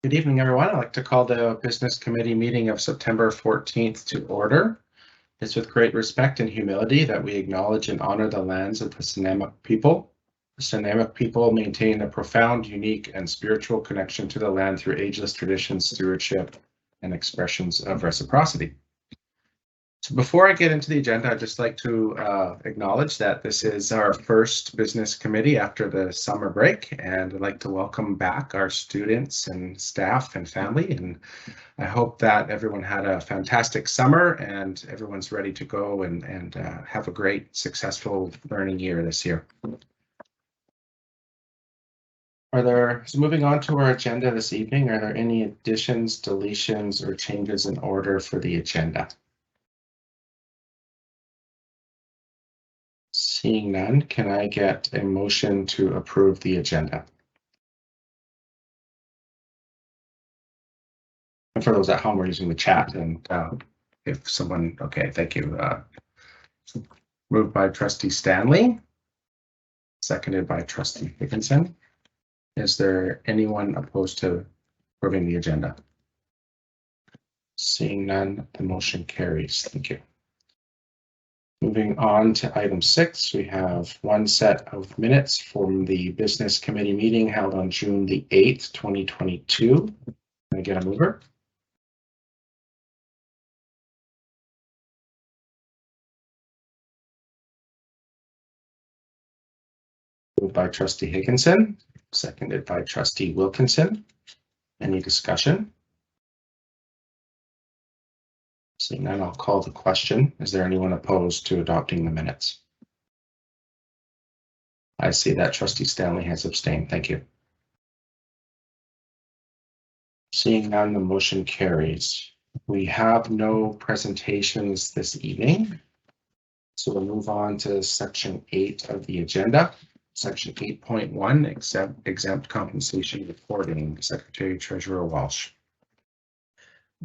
Good evening, everyone. I'd like to call the Business Committee meeting of September 14th to order. It's with great respect and humility that we acknowledge and honor the lands of the Nanaimo people. The Nanaimo people maintain a profound, unique, and spiritual connection to the land through ageless traditions, stewardship, and expressions of reciprocity. So before I get into the agenda, I'd just like to acknowledge that this is our first business committee after the summer break, and I'd like to welcome back our students and staff and family. And I hope that everyone had a fantastic summer and everyone's ready to go and have a great, successful learning year this year. So moving on to our agenda this evening, are there any additions, deletions, or changes in order for the agenda? Seeing none, can I get a motion to approve the agenda? And for those at home, we're using the chat, and if someone, okay, thank you. Moved by Trustee Stanley, seconded by Trustee Higginson. Is there anyone opposed to approving the agenda? Seeing none, the motion carries. Thank you. Moving on to item 6, we have one set of minutes from the Business Committee meeting held on June the 8th, 2022. Can I get a mover? Moved by Trustee Higginson, seconded by Trustee Wilkinson. Any discussion? Seeing none, I'll call the question. Is there anyone opposed to adopting the minutes? I see that Trustee Stanley has abstained. Thank you. Seeing none, the motion carries. We have no presentations this evening, so we'll move on to section 8 of the agenda. Section 8.1, exempt compensation reporting. Secretary Treasurer Walsh.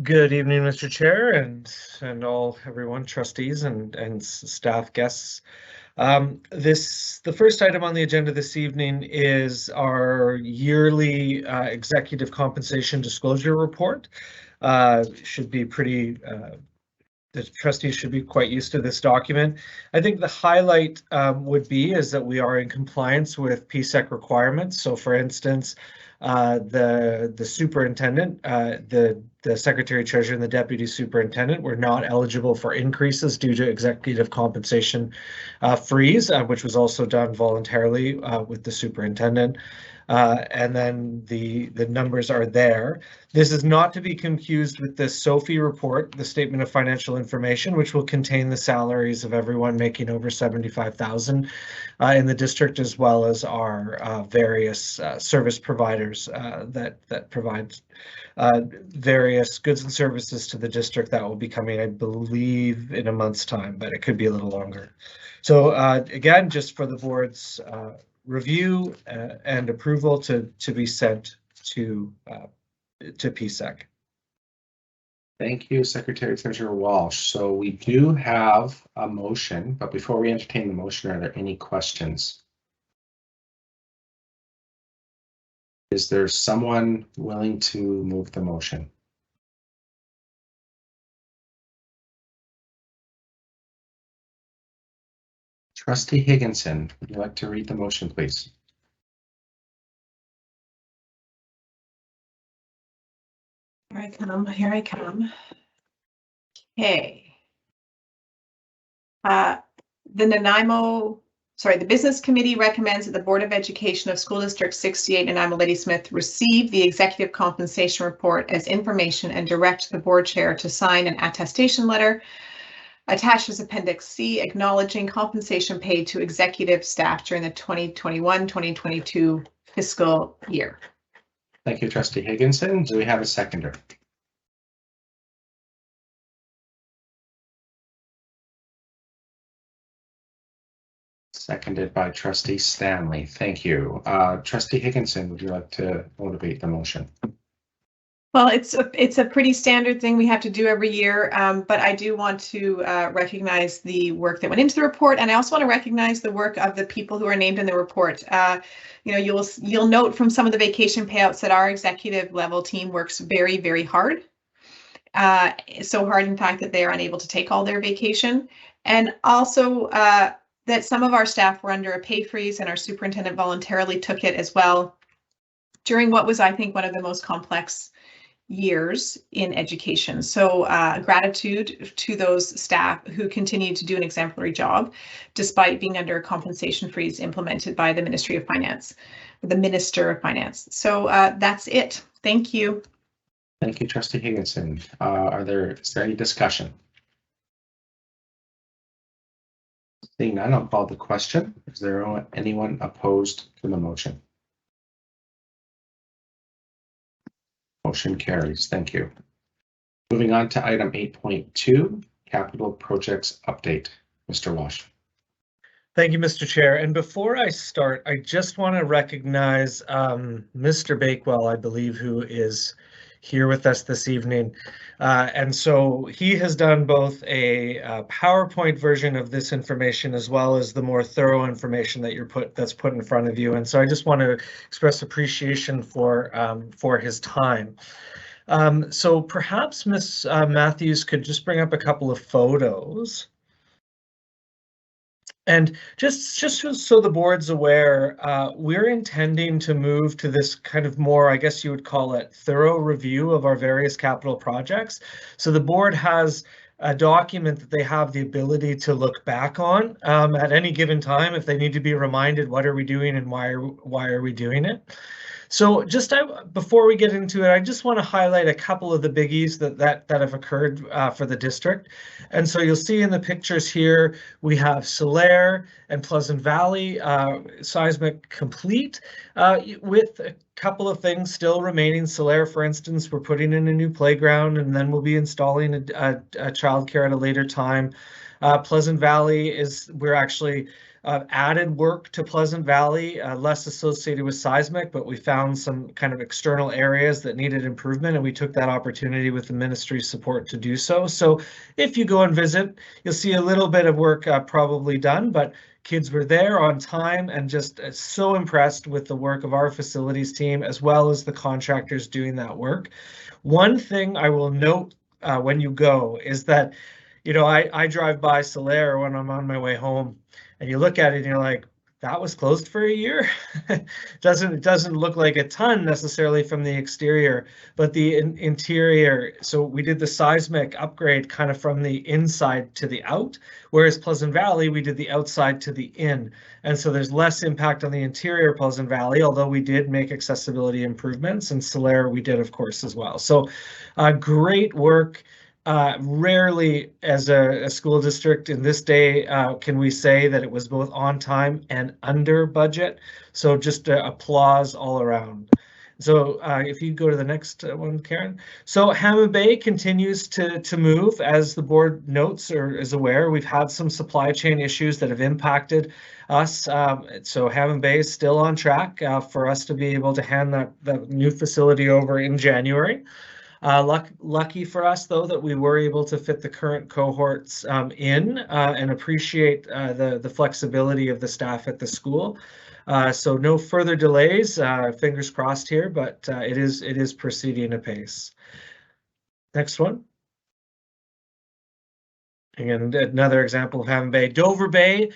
Good evening, Mr. Chair, and everyone, trustees and staff guests. The first item on the agenda this evening is our yearly executive compensation disclosure report. Should be pretty. The trustees should be quite used to this document. I think the highlight would be is that we are in compliance with PSEC requirements. So, for instance, the superintendent, the secretary treasurer, and the deputy superintendent were not eligible for increases due to executive compensation freeze, which was also done voluntarily with the superintendent. And then the numbers are there. This is not to be confused with the SOFI report, the Statement of Financial Information, which will contain the salaries of everyone making over $75,000 in the district, as well as our various service providers that provide various goods and services to the district. That will be coming, I believe, in a month's time, but it could be a little longer. So again, just for the board's review and approval to be sent to PSEC. Thank you, Secretary Treasurer Walsh. So we do have a motion, but before we entertain the motion, are there any questions? Is there someone willing to move the motion? Trustee Higginson, would you like to read the motion, please? Here I come. Okay. The Business Committee recommends that the Board of Education of School District 68 Nanaimo Ladysmith receive the executive compensation report as information and direct the board chair to sign an attestation letter attached as Appendix C, acknowledging compensation paid to executive staff during the 2021-2022 fiscal year. Thank you, Trustee Higginson. Do we have a seconder? Seconded by Trustee Stanley. Thank you. Trustee Higginson, would you like to motivate the motion? Well, it's a pretty standard thing we have to do every year, but I do want to recognize the work that went into the report, and I also want to recognize the work of the people who are named in the report. You know, you'll note from some of the vacation payouts that our executive level team works very, very hard. So hard, in fact, that they are unable to take all their vacation, and also that some of our staff were under a pay freeze, and our superintendent voluntarily took it as well during what was, I think, one of the most complex years in education. So gratitude to those staff who continue to do an exemplary job despite being under a compensation freeze implemented by the Ministry of Finance, the Minister of Finance. So that's it. Thank you. Thank you, Trustee Higginson. Is there any discussion? Seeing none, I'll call the question. Is there anyone opposed to the motion? Motion carries. Thank you. Moving on to item 8.2, capital projects update. Mr. Walsh. Thank you, Mr. Chair. And before I start, I just want to recognize Mr. Bakewell, I believe, who is here with us this evening. And so he has done both a PowerPoint version of this information as well as the more thorough information that that's put in front of you. And so I just want to express appreciation for his time. So perhaps Ms. Matthews could just bring up a couple of photos. And just so the board's aware, we're intending to move to this kind of more, I guess you would call it, thorough review of our various capital projects. So the board has a document that they have the ability to look back on at any given time if they need to be reminded what are we doing and why are we doing it. So just before we get into it, I just want to highlight a couple of the biggies that have occurred for the district. And so you'll see in the pictures here, we have Solaire and Pleasant Valley seismic complete with a couple of things still remaining. Solaire, for instance, we're putting in a new playground and then we'll be installing a childcare at a later time. Pleasant Valley we're actually added work to Pleasant Valley, less associated with seismic, but we found some kind of external areas that needed improvement, and we took that opportunity with the ministry's support to do so. So if you go and visit, you'll see a little bit of work probably done, but kids were there on time and just so impressed with the work of our facilities team as well as the contractors doing that work. One thing I will note when you go is that, you know, I drive by Solaire when I'm on my way home, and you look at it and you're like, that was closed for a year. It doesn't look like a ton necessarily from the exterior, but the interior. So we did the seismic upgrade kind of from the inside to the out, whereas Pleasant Valley, we did the outside to the in. And so there's less impact on the interior Pleasant Valley, although we did make accessibility improvements, and Solaire we did, of course, as well. So great work. Rarely as a school district in this day can we say that it was both on time and under budget. So just applause all around. So if you go to the next one, Karen. So Hammond Bay continues to move, as the board notes or is aware. We've had some supply chain issues that have impacted us. So Hammond Bay is still on track for us to be able to hand that new facility over in January. Lucky for us, though, that we were able to fit the current cohorts in and appreciate the flexibility of the staff at the school. So no further delays, fingers crossed here, but it is proceeding apace. Next one. Again, another example of Hammond Bay. Dover Bay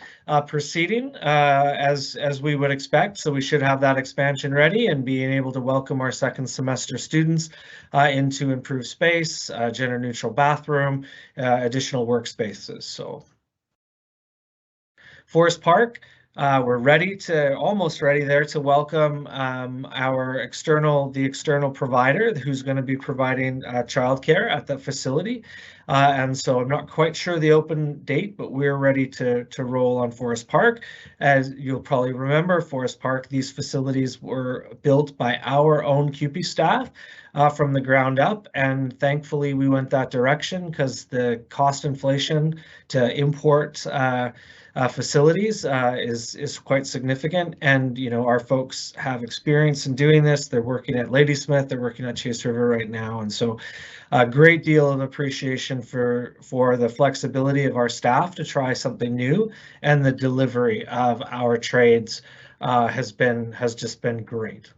proceeding as we would expect. So we should have that expansion ready and being able to welcome our second semester students into improved space, gender neutral bathroom, additional workspaces. So Forest Park, we're almost ready there to welcome the external provider who's going to be providing childcare at the facility. And so I'm not quite sure the open date, but we're ready to roll on Forest Park. As you'll probably remember, Forest Park, these facilities were built by our own CUPE staff from the ground up. And thankfully we went that direction because the cost inflation to import facilities is quite significant. And, you know, our folks have experience in doing this. They're working at Ladysmith, they're working at Chase River right now. And so a great deal of appreciation for the flexibility of our staff to try something new, and the delivery of our trades has just been great.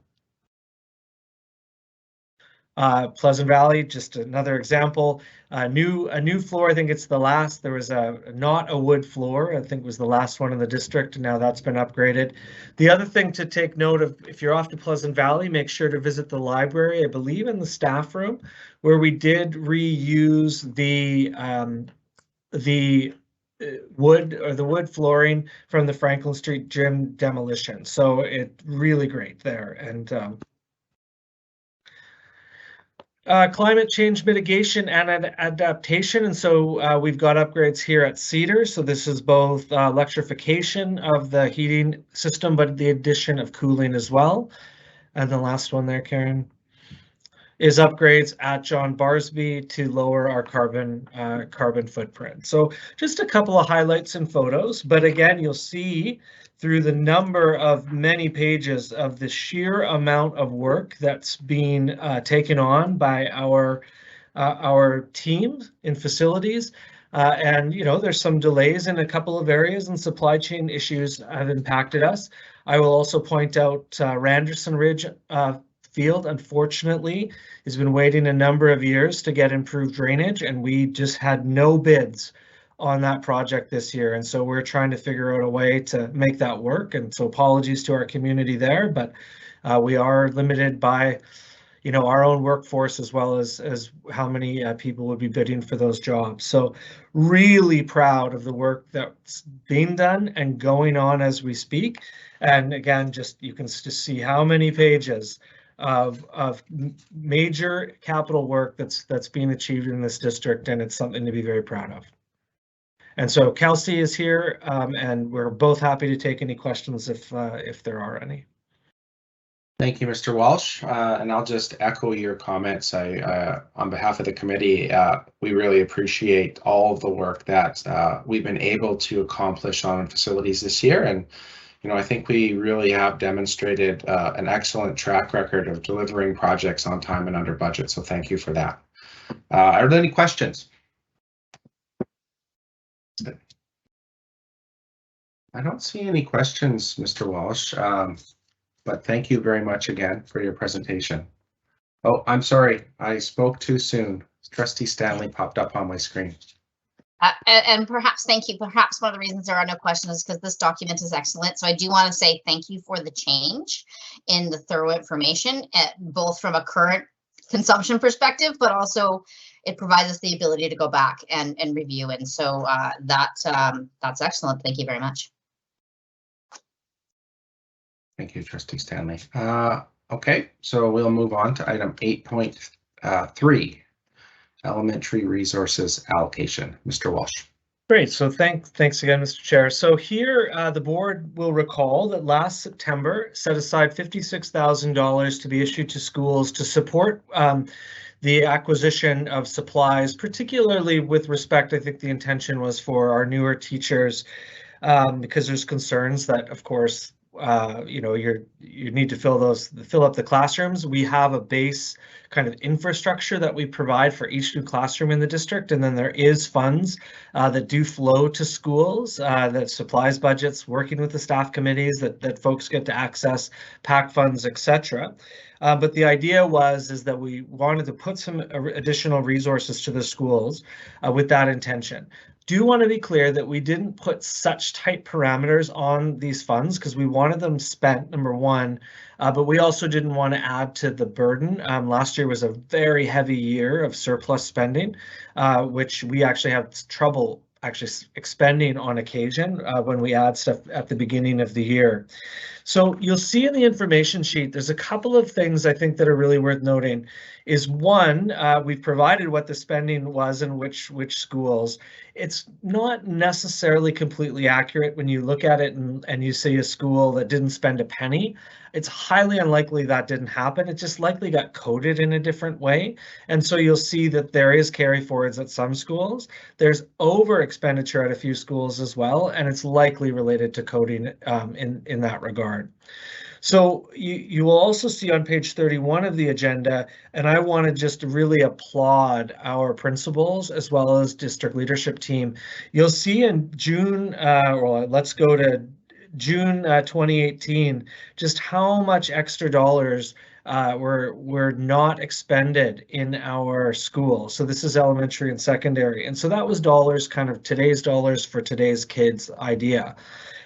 Pleasant Valley, just another example. A new floor. I think it's the last. There was not a wood floor. I think was the last one in the district. Now that's been upgraded. The other thing to take note of, if you're off to Pleasant Valley, make sure to visit the library. I believe in the staff room, where we did reuse the wood flooring from the Franklin Street gym demolition. So it really great there. And climate change mitigation and adaptation. And so we've got upgrades here at Cedar. So this is both electrification of the heating system, but the addition of cooling as well. And the last one there, Karen, is upgrades at John Barsby to lower our carbon footprint. So just a couple of highlights and photos, but again, you'll see through the number of many pages of the sheer amount of work that's being taken on by our team in facilities. And, you know, there's some delays in a couple of areas, and supply chain issues have impacted us. I will also point out Randerson Ridge field, unfortunately, has been waiting a number of years to get improved drainage, and we just had no bids on that project this year. And so we're trying to figure out a way to make that work. And so apologies to our community there, but we are limited by, you know, our own workforce, as well as how many people would be bidding for those jobs. So really proud of the work that's being done and going on as we speak. And again, just you can just see how many pages of major capital work that's being achieved in this district, and it's something to be very proud of. And so Kelsey is here, and we're both happy to take any questions if there are any. Thank you, Mr. Walsh, and I'll just echo your comments. On behalf of the committee, we really appreciate all of the work that we've been able to accomplish on facilities this year. And you know, I think we really have demonstrated an excellent track record of delivering projects on time and under budget. So thank you for that. Are there any questions? I don't see any questions, Mr. Walsh, but thank you very much again for your presentation. Oh, I'm sorry, I spoke too soon. Trustee Stanley popped up on my screen. And perhaps, thank you. Perhaps one of the reasons there are no questions is because this document is excellent. So I do want to say thank you for the change in the thorough information, both from a current consumption perspective, but also it provides us the ability to go back and review. And so that's excellent. Thank you very much. Thank you, Trustee Stanley. Okay, so we'll move on to item 8.3. Elementary resources allocation. Mr. Walsh. Great. So thanks again, Mr. Chair. So here, the board will recall that last September set aside $56,000 to be issued to schools to support the acquisition of supplies, particularly with respect, I think the intention was for our newer teachers, because there's concerns that, of course, you know, you need to fill up the classrooms. We have a base kind of infrastructure that we provide for each new classroom in the district, and then there is funds that do flow to schools, that supplies budgets, working with the staff committees that folks get to access, PAC funds, etc. But the idea is that we wanted to put some additional resources to the schools with that intention. Do want to be clear that we didn't put such tight parameters on these funds because we wanted them spent, number one, but we also didn't want to add to the burden. Last year was a very heavy year of surplus spending, which we actually have trouble actually expending on occasion when we add stuff at the beginning of the year. So you'll see in the information sheet, there's a couple of things I think that are really worth noting. Is one, we've provided what the spending was in which schools. it's not necessarily completely accurate when you look at it and you see a school that didn't spend a penny. It's highly unlikely that didn't happen. It just likely got coded in a different way. And so you'll see that there is carry forwards at some schools. There's over expenditure at a few schools as well, and it's likely related to coding in that regard. So you will also see on page 31 of the agenda, and I want to just really applaud our principals as well as district leadership team. You'll see in June, well, let's go to June 2018, just how much extra dollars were not expended in our school. So this is elementary and secondary. And so that was dollars, kind of today's dollars for today's kids idea.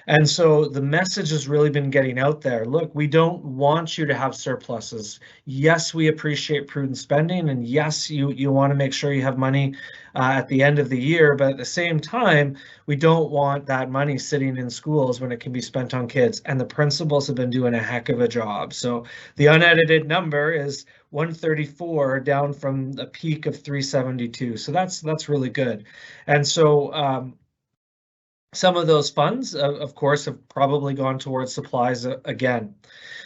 And so the message has really been getting out there. Look, we don't want you to have surpluses. Yes, we appreciate prudent spending, and yes, you want to make sure you have money at the end of the year, but at the same time, we don't want that money sitting in schools when it can be spent on kids, and the principals have been doing a heck of a job. So the unedited number is 134, down from a peak of 372. So that's really good. And so some of those funds, of course, have probably gone towards supplies again.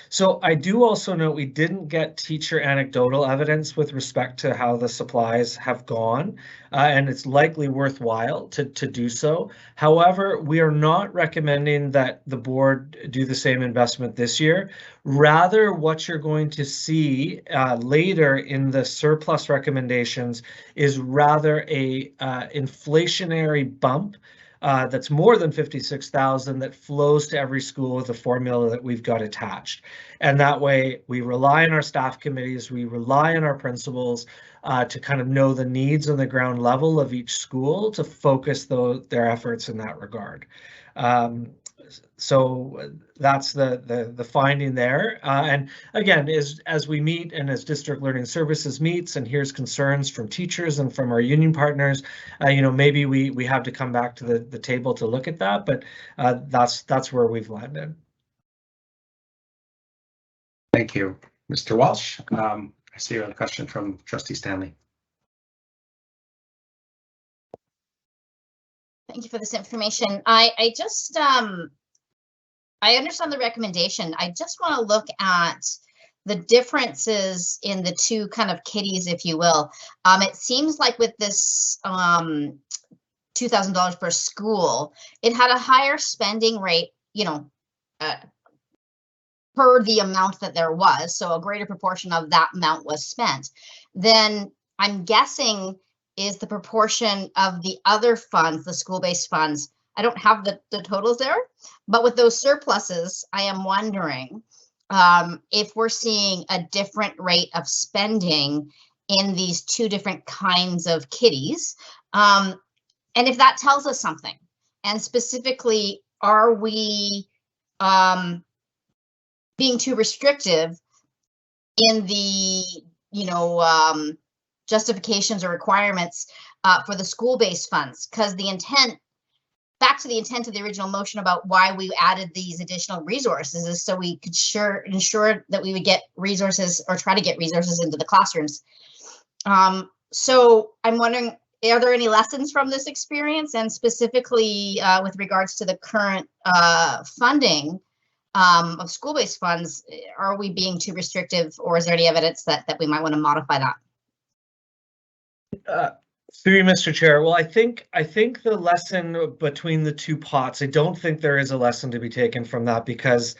So I do also note we didn't get teacher anecdotal evidence with respect to how the supplies have gone, and it's likely worthwhile to do so. However, we are not recommending that the board do the same investment this year. Rather, what you're going to see later in the surplus recommendations is rather a inflationary bump that's more than 56,000 that flows to every school with a formula that we've got attached. And that way we rely on our staff committees, we rely on our principals to kind of know the needs on the ground level of each school to focus their efforts in that regard. So that's the finding there. And again, as we meet and as District Learning Services meets and hears concerns from teachers and from our union partners, maybe we have to come back to the table to look at that, but that's where we've landed. Thank you, Mr. Walsh. I see you have a question from Trustee Stanley. Thank you for this information. I just I understand the recommendation. I just want to look at the differences in the two kind of kitties, if you will. It seems like with this $2,000 per school, it had a higher spending rate, per the amount that there was. So a greater proportion of that amount was spent. Then I'm guessing is the proportion of the other funds, the school-based funds. I don't have the totals there, but with those surpluses, I am wondering if we're seeing a different rate of spending in these two different kinds of kitties, and if that tells us something. And specifically, are we being too restrictive in the justifications or requirements for the school-based funds? Because the intent, back to the intent of the original motion about why we added these additional resources, is so we could ensure that we would get resources or try to get resources into the classrooms. So I'm wondering, are there any lessons from this experience, and specifically with regards to the current funding of school-based funds, are we being too restrictive, or is there any evidence that we might want to modify that? Through you, Mr. Chair. Well, I think the lesson between the two pots, I don't think there is a lesson to be taken from that, because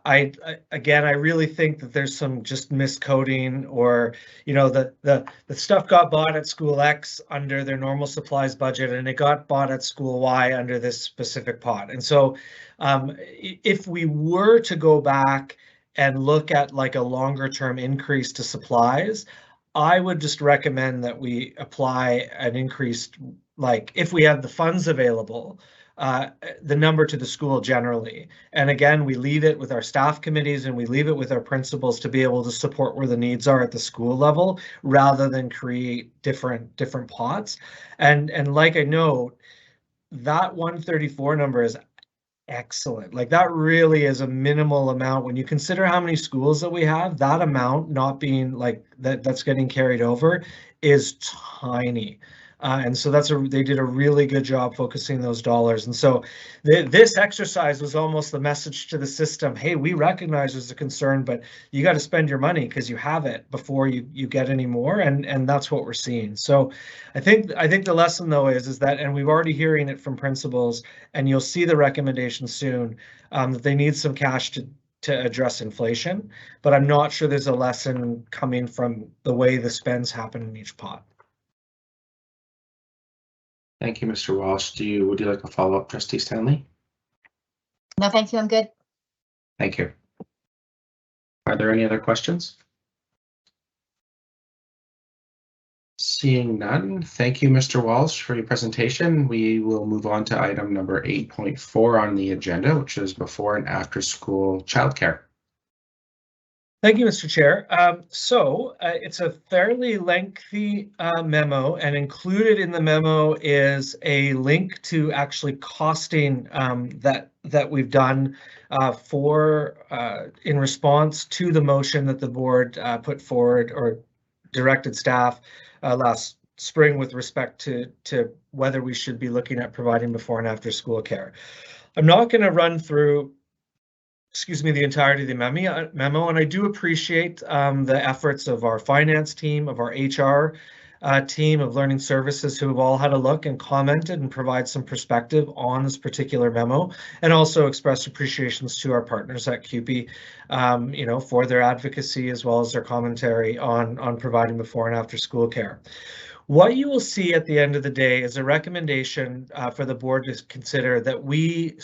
I really think that there's some just miscoding, or the stuff got bought at school X under their normal supplies budget, and it got bought at school Y under this specific pot. And so if we were to go back and look at like a longer term increase to supplies, I would just recommend that we apply an increased, like if we have the funds available, the number to the school generally. And again, we leave it with our staff committees and we leave it with our principals to be able to support where the needs are at the school level, rather than create different pots. And like I know, that 134 number is excellent. Like that really is a minimal amount when you consider how many schools that we have. That amount not being like that's getting carried over is tiny. And so they did a really good job focusing those dollars. And so this exercise was almost the message to the system. Hey, we recognize there's a concern, but you got to spend your money because you have it before you get any more. And that's what we're seeing. So I think the lesson though is that, and we've already hearing it from principals, and you'll see the recommendation soon, that they need some cash to address inflation, but I'm not sure there's a lesson coming from the way the spends happen in each pot. Thank you, Mr. Walsh. Would you like a follow-up, Trustee Stanley? No, thank you. I'm good. Thank you. Are there any other questions? Seeing none, thank you, Mr. Walsh, for your presentation. We will move on to item number 8.4 on the agenda, which is before and after school childcare. Thank you, Mr. Chair. It's a fairly lengthy memo, and included in the memo is a link to actually costing that we've done in response to the motion that the board put forward or directed staff last spring with respect to whether we should be looking at providing before and after school care. I'm not going to run through the entirety of the memo, and I do appreciate the efforts of our finance team, of our HR team, of learning services, who have all had a look and commented and provide some perspective on this particular memo, and also express appreciations to our partners at CUPE, for their advocacy as well as their commentary on providing before and after school care. What you will see at the end of the day is a recommendation for the board to consider that we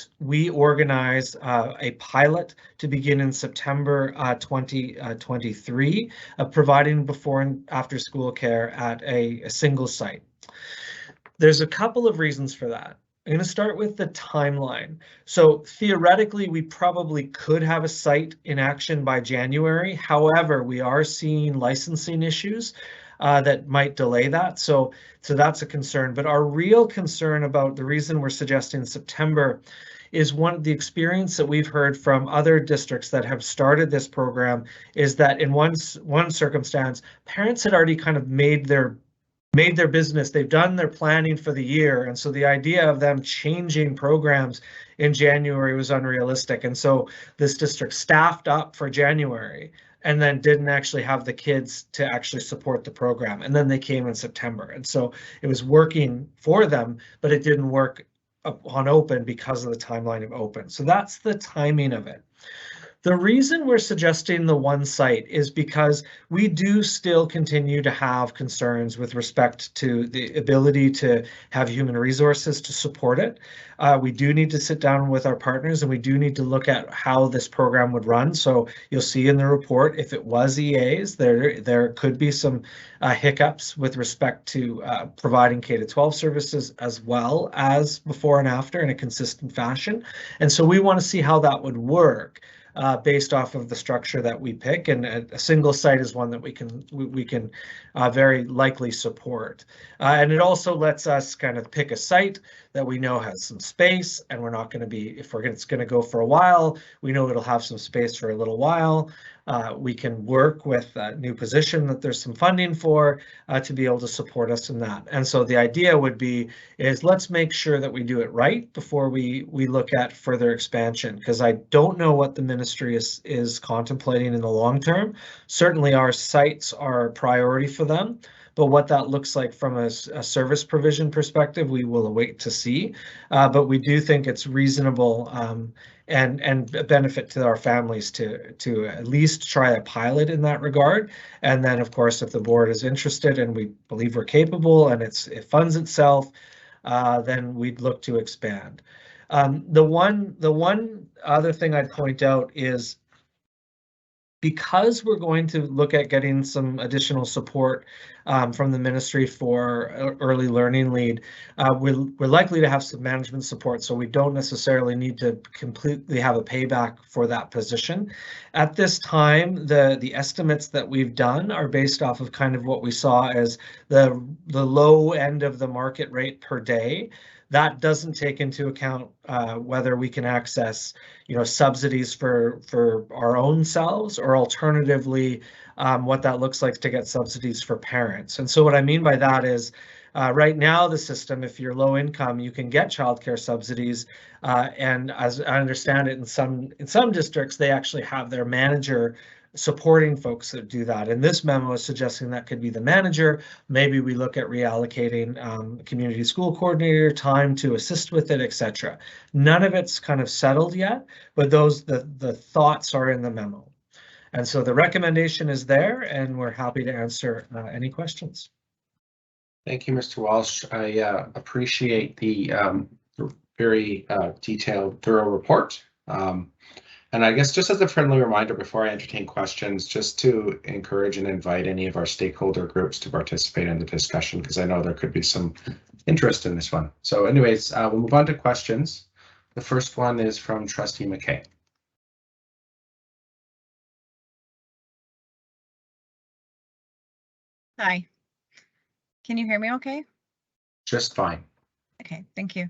organize a pilot to begin in September 2023 of providing before and after school care at a single site. There's a couple of reasons for that. I'm going to start with the timeline. So theoretically, we probably could have a site in action by January. However, we are seeing licensing issues that might delay that. So that's a concern. But our real concern about the reason we're suggesting September is the experience that we've heard from other districts that have started this program is that in one circumstance, parents had already kind of made their business, they've done their planning for the year. And so the idea of them changing programs in January was unrealistic. And so this district staffed up for January and then didn't actually have the kids to actually support the program. And then they came in September. And so it was working for them, but it didn't work on open because of the timeline of open. So that's the timing of it. The reason we're suggesting the one site is because we do still continue to have concerns with respect to the ability to have human resources to support it. We do need to sit down with our partners, and we do need to look at how this program would run. So you'll see in the report, if it was EAs, there could be some hiccups with respect to providing K-12 services as well as before and after in a consistent fashion. And so we want to see how that would work. Based off of the structure that we pick, and a single site is one that we can very likely support. And it also lets us kind of pick a site that we know has some space, and we're not going to be, if it's going to go for a while, we know it'll have some space for a little while. We can work with a new position that there's some funding for to be able to support us in that. And so the idea would be is let's make sure that we do it right before we look at further expansion, because I don't know what the ministry is contemplating in the long term. Certainly our sites are a priority for them, but what that looks like from a service provision perspective, we will await to see. But we do think it's reasonable and a benefit to our families to at least try a pilot in that regard. And then, of course, if the board is interested and we believe we're capable and it funds itself, then we'd look to expand. The one other thing I'd point out is, because we're going to look at getting some additional support from the ministry for early learning lead, we're likely to have some management support, so we don't necessarily need to completely have a payback for that position. At this time, the estimates that we've done are based off of kind of what we saw as the low end of the market rate per day. That doesn't take into account whether we can access, subsidies for our own selves, or alternatively, what that looks like to get subsidies for parents. And so what I mean by that is Right now, the system, if you're low income, you can get childcare subsidies, and as I understand it, in some districts, they actually have their manager supporting folks that do that. And this memo is suggesting that could be the manager. Maybe we look at reallocating community school coordinator time to assist with it, etc. None of it's kind of settled yet, but the thoughts are in the memo. And so the recommendation is there, and we're happy to answer any questions. Thank you, Mr. Walsh. I appreciate the very detailed, thorough report. And I guess just as a friendly reminder before I entertain questions, just to encourage and invite any of our stakeholder groups to participate in the discussion, because I know there could be some interest in this one. So anyways, we'll move on to questions. The first one is from Trustee McKay. Hi. Can you hear me okay? Just fine. Okay, thank you.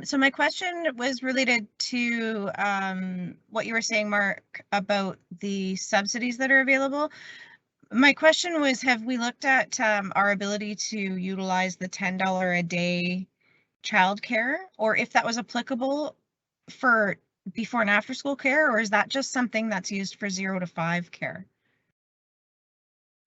So my question was related to what you were saying, Mark, about the subsidies that are available. My question was, have we looked at our ability to utilize the $10 a day childcare, or if that was applicable for before and after school care, or is that just something that's used for 0 to 5 care?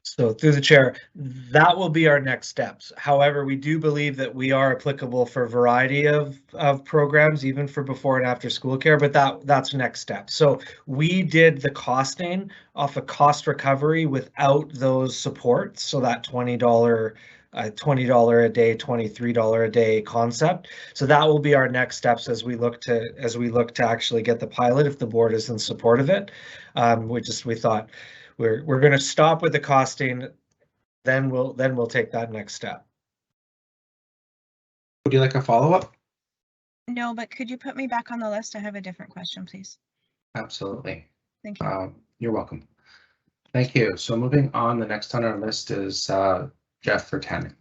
So through the chair, that will be our next steps. However, we do believe that we are applicable for a variety of programs, even for before and after school care, but that's next step. So we did the costing off a cost recovery without those supports. So that $20 a day, $23 a day concept. So that will be our next steps as we look to actually get the pilot, if the board is in support of it. We thought we're going to stop with the costing, then we'll take that next step. Would you like a follow-up? No, but could you put me back on the list? I have a different question, please. Absolutely. Thank you. You're welcome. Thank you. So moving on, the next on our list is Jeff Vertanen.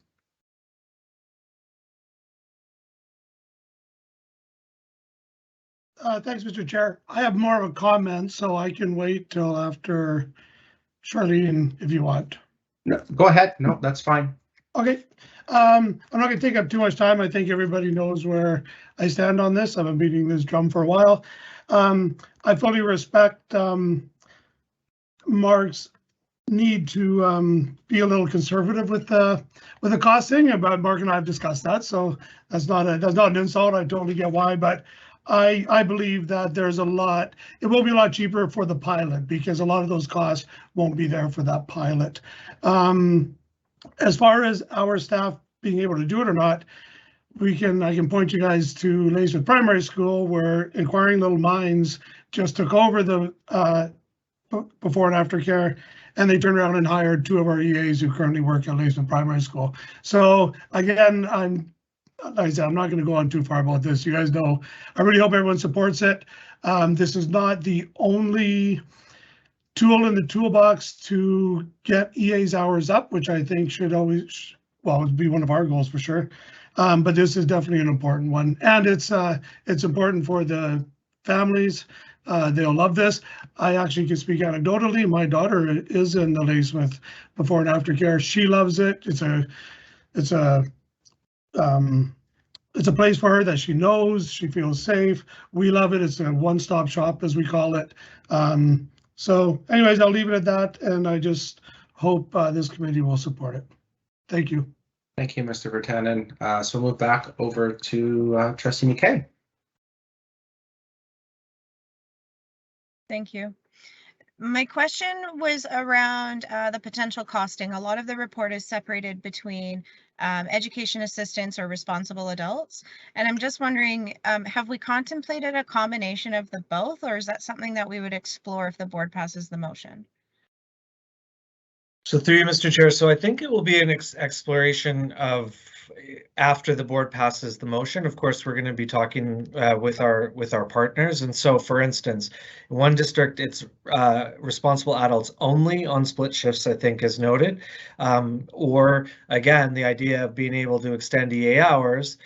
Thanks, Mr. Chair. I have more of a comment, so I can wait till after Charlene, if you want. No, go ahead. No, that's fine. Okay. I'm not going to take up too much time. I think everybody knows where I stand on this. I've been beating this drum for a while. I fully respect Mark's need to be a little conservative with the costing, but Mark and I have discussed that, so that's not an insult. I totally get why, but I believe that there's it will be a lot cheaper for the pilot because a lot of those costs won't be there for that pilot. As far as our staff being able to do it or not, I can point you guys to Ladysmith Primary School, where Inquiring Little Minds just took over the before and after care, and they turned around and hired 2 of our EAs who currently work at Ladysmith Primary School. So again, like I said, I'm not going to go on too far about this. You guys know, I really hope everyone supports it. This is not the only tool in the toolbox to get EA's hours up, which I think should always, well, be one of our goals for sure. But this is definitely an important one, and it's important for the families. They'll love this. I actually can speak anecdotally. My daughter is in the Ladysmith before and after care. She loves it. It's a place for her that she knows. She feels safe. We love it. It's a one-stop shop, as we call it. So anyways, I'll leave it at that, and I just hope this committee will support it. Thank you. Thank you, Mr. Vertanen. So we'll move back over to Trustee McKay. Thank you. My question was around the potential costing. A lot of the report is separated between education assistants or responsible adults. And I'm just wondering, have we contemplated a combination of the both, or is that something that we would explore if the board passes the motion? So through you, Mr. Chair, so I think it will be an exploration of after the board passes the motion. Of course, we're going to be talking with our partners. And so, for instance, in one district, it's responsible adults only on split shifts, I think, is noted. Or again, the idea of being able to extend EA hours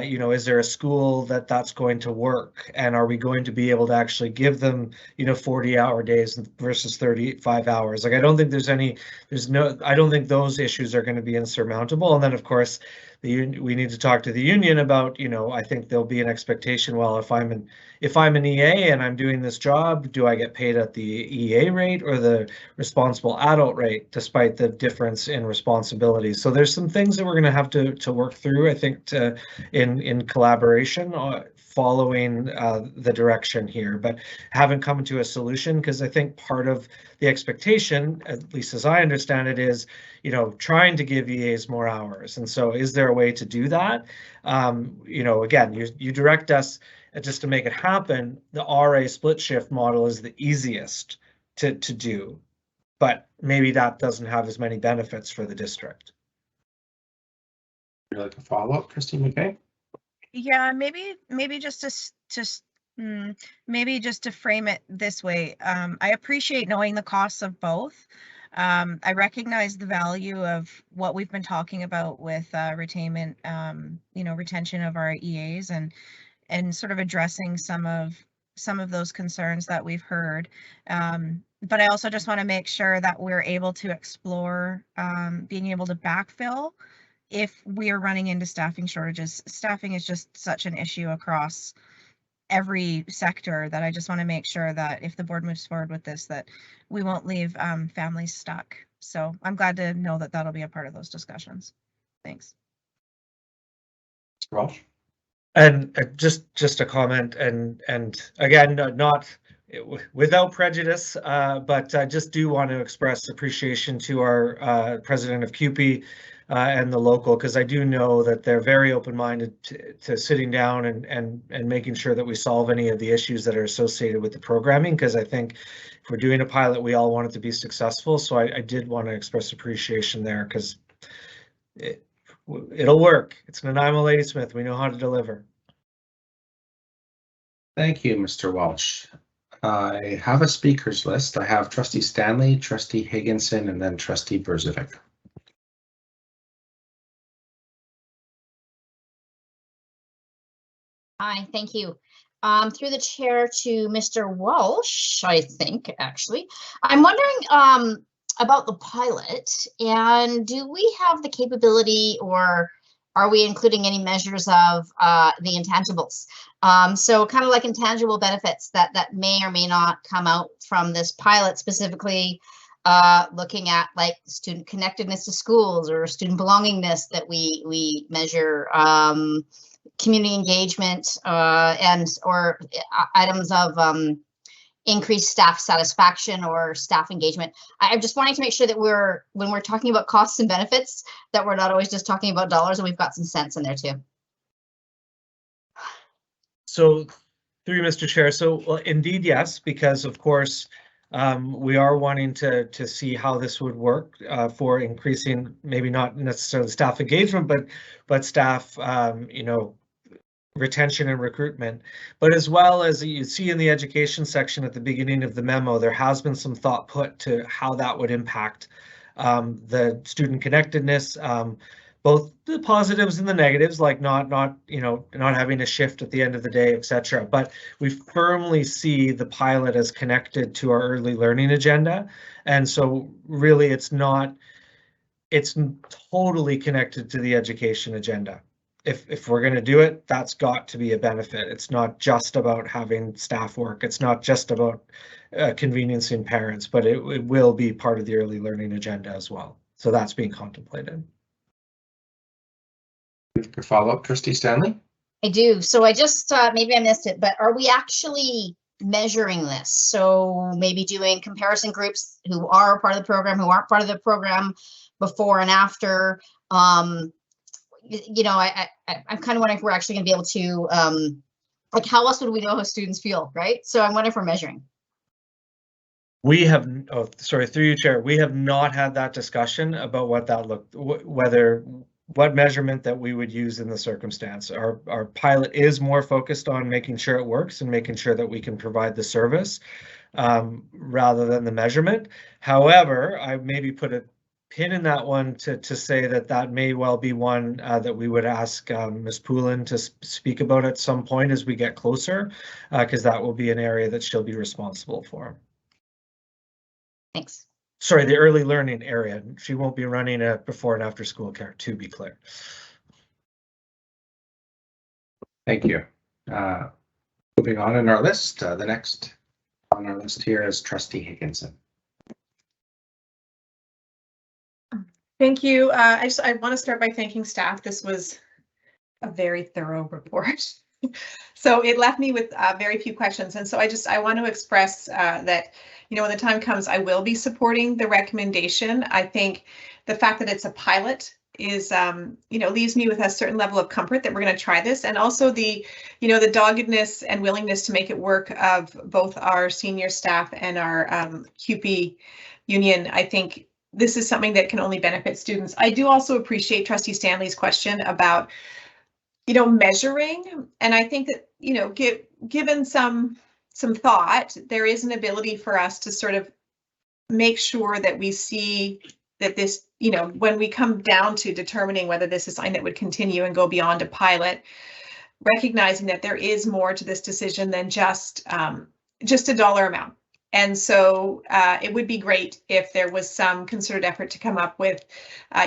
you know, is there a school that's going to work, and are we going to be able to actually give them, you know, 40-hour days versus 35 hours? Like, I don't think I don't think those issues are going to be insurmountable. And then of course, we need to talk to the union about, you know, I think there'll be an expectation, well, if I'm an EA and I'm doing this job, do I get paid at the EA rate or the responsible adult rate, despite the difference in responsibility? So there's some things that we're going to have to work through, I think, in collaboration, following the direction here, but haven't come to a solution, because I think part of the expectation, at least as I understand it, is, you know, trying to give EAs more hours. And so is there a way to do that? You know, again, you direct us just to make it happen. The RA split shift model is the easiest to do, but maybe that doesn't have as many benefits for the district. Would you like a follow-up, Trustee McKay? Yeah, maybe maybe just to frame it this way. I appreciate knowing the costs of both. I recognize the value of what we've been talking about with retention of our EAs and sort of addressing some of those concerns that we've heard. But I also just want to make sure that we're able to explore being able to backfill if we are running into staffing shortages. Staffing is just such an issue across every sector that I just want to make sure that if the board moves forward with this, that we won't leave families stuck. So I'm glad to know that that'll be a part of those discussions. Thanks. Welsh? And just a comment, and again, not without prejudice, but I just do want to express appreciation to our president of CUPE and the local, because I do know that they're very open-minded to sitting down and making sure that we solve any of the issues that are associated with the programming, because I think if we're doing a pilot, we all want it to be successful. So I did want to express appreciation there, because it'll work. It's Nanaimo Ladysmith. We know how to deliver. Thank you, Mr. Welsh. I have a speakers list. I have Trustee Stanley, Trustee Higginson, and then Trustee Berzovic. Hi, thank you. Through the chair to Mr. Walsh, I think, actually. I'm wondering about the pilot, and do we have the capability, or are we including any measures of the intangibles? So kind of like intangible benefits that may or may not come out from this pilot, specifically looking at like student connectedness to schools or student belongingness that we measure, community engagement, and or items of increased staff satisfaction or staff engagement. I'm just wanting to make sure that when we're talking about costs and benefits, that we're not always just talking about dollars, and we've got some cents in there too. So through Mr. Chair, so well, indeed, yes, because of course, we are wanting to see how this would work for increasing, maybe not necessarily staff engagement, but staff, you know, retention and recruitment. But as well, as you see in the education section at the beginning of the memo, there has been some thought put to how that would impact the student connectedness, both the positives and the negatives, like not having a shift at the end of the day, etc. But we firmly see the pilot as connected to our early learning agenda, and so really it's totally connected to the education agenda. If we're going to do it, that's got to be a benefit. It's not just about having staff work. It's not just about conveniencing parents, but it will be part of the early learning agenda as well. So that's being contemplated. Your follow-up, Trustee Stanley? I do. So I just, maybe I missed it, but are we actually measuring this? So maybe doing comparison groups who are part of the program, who aren't part of the program, before and after. You know, I'm kind of wondering if we're actually going to be able to, like, how else would we know how students feel, right? So I'm wondering if we're measuring. We have, oh, sorry, through you, Chair, we have not had that discussion about what that looked, what measurement that we would use in the circumstance. Our pilot is more focused on making sure it works and making sure that we can provide the service rather than the measurement. However, I maybe put a pin in that one to say that may well be one that we would ask Ms. Poulin to speak about at some point as we get closer, because that will be an area that she'll be responsible for. Thanks. Sorry, the early learning area. She won't be running a before and after school care, to be clear. Thank you. Moving on in our list, the next on our list here is Trustee Higginson. Thank you. I want to start by thanking staff. This was a very thorough report. So it left me with very few questions. And so I want to express that, you know, when the time comes, I will be supporting the recommendation. I think the fact that it's a pilot is, you know, leaves me with a certain level of comfort that we're going to try this. And also the, you know, the doggedness and willingness to make it work of both our senior staff and our QP union. I think this is something that can only benefit students. I do also appreciate Trustee Stanley's question about, you know, measuring. And I think that, you know, given some thought, there is an ability for us to sort of make sure that we see that this, you know, when we come down to determining whether this is something that would continue and go beyond a pilot, recognizing that there is more to this decision than just a dollar amount. And so it would be great if there was some concerted effort to come up with,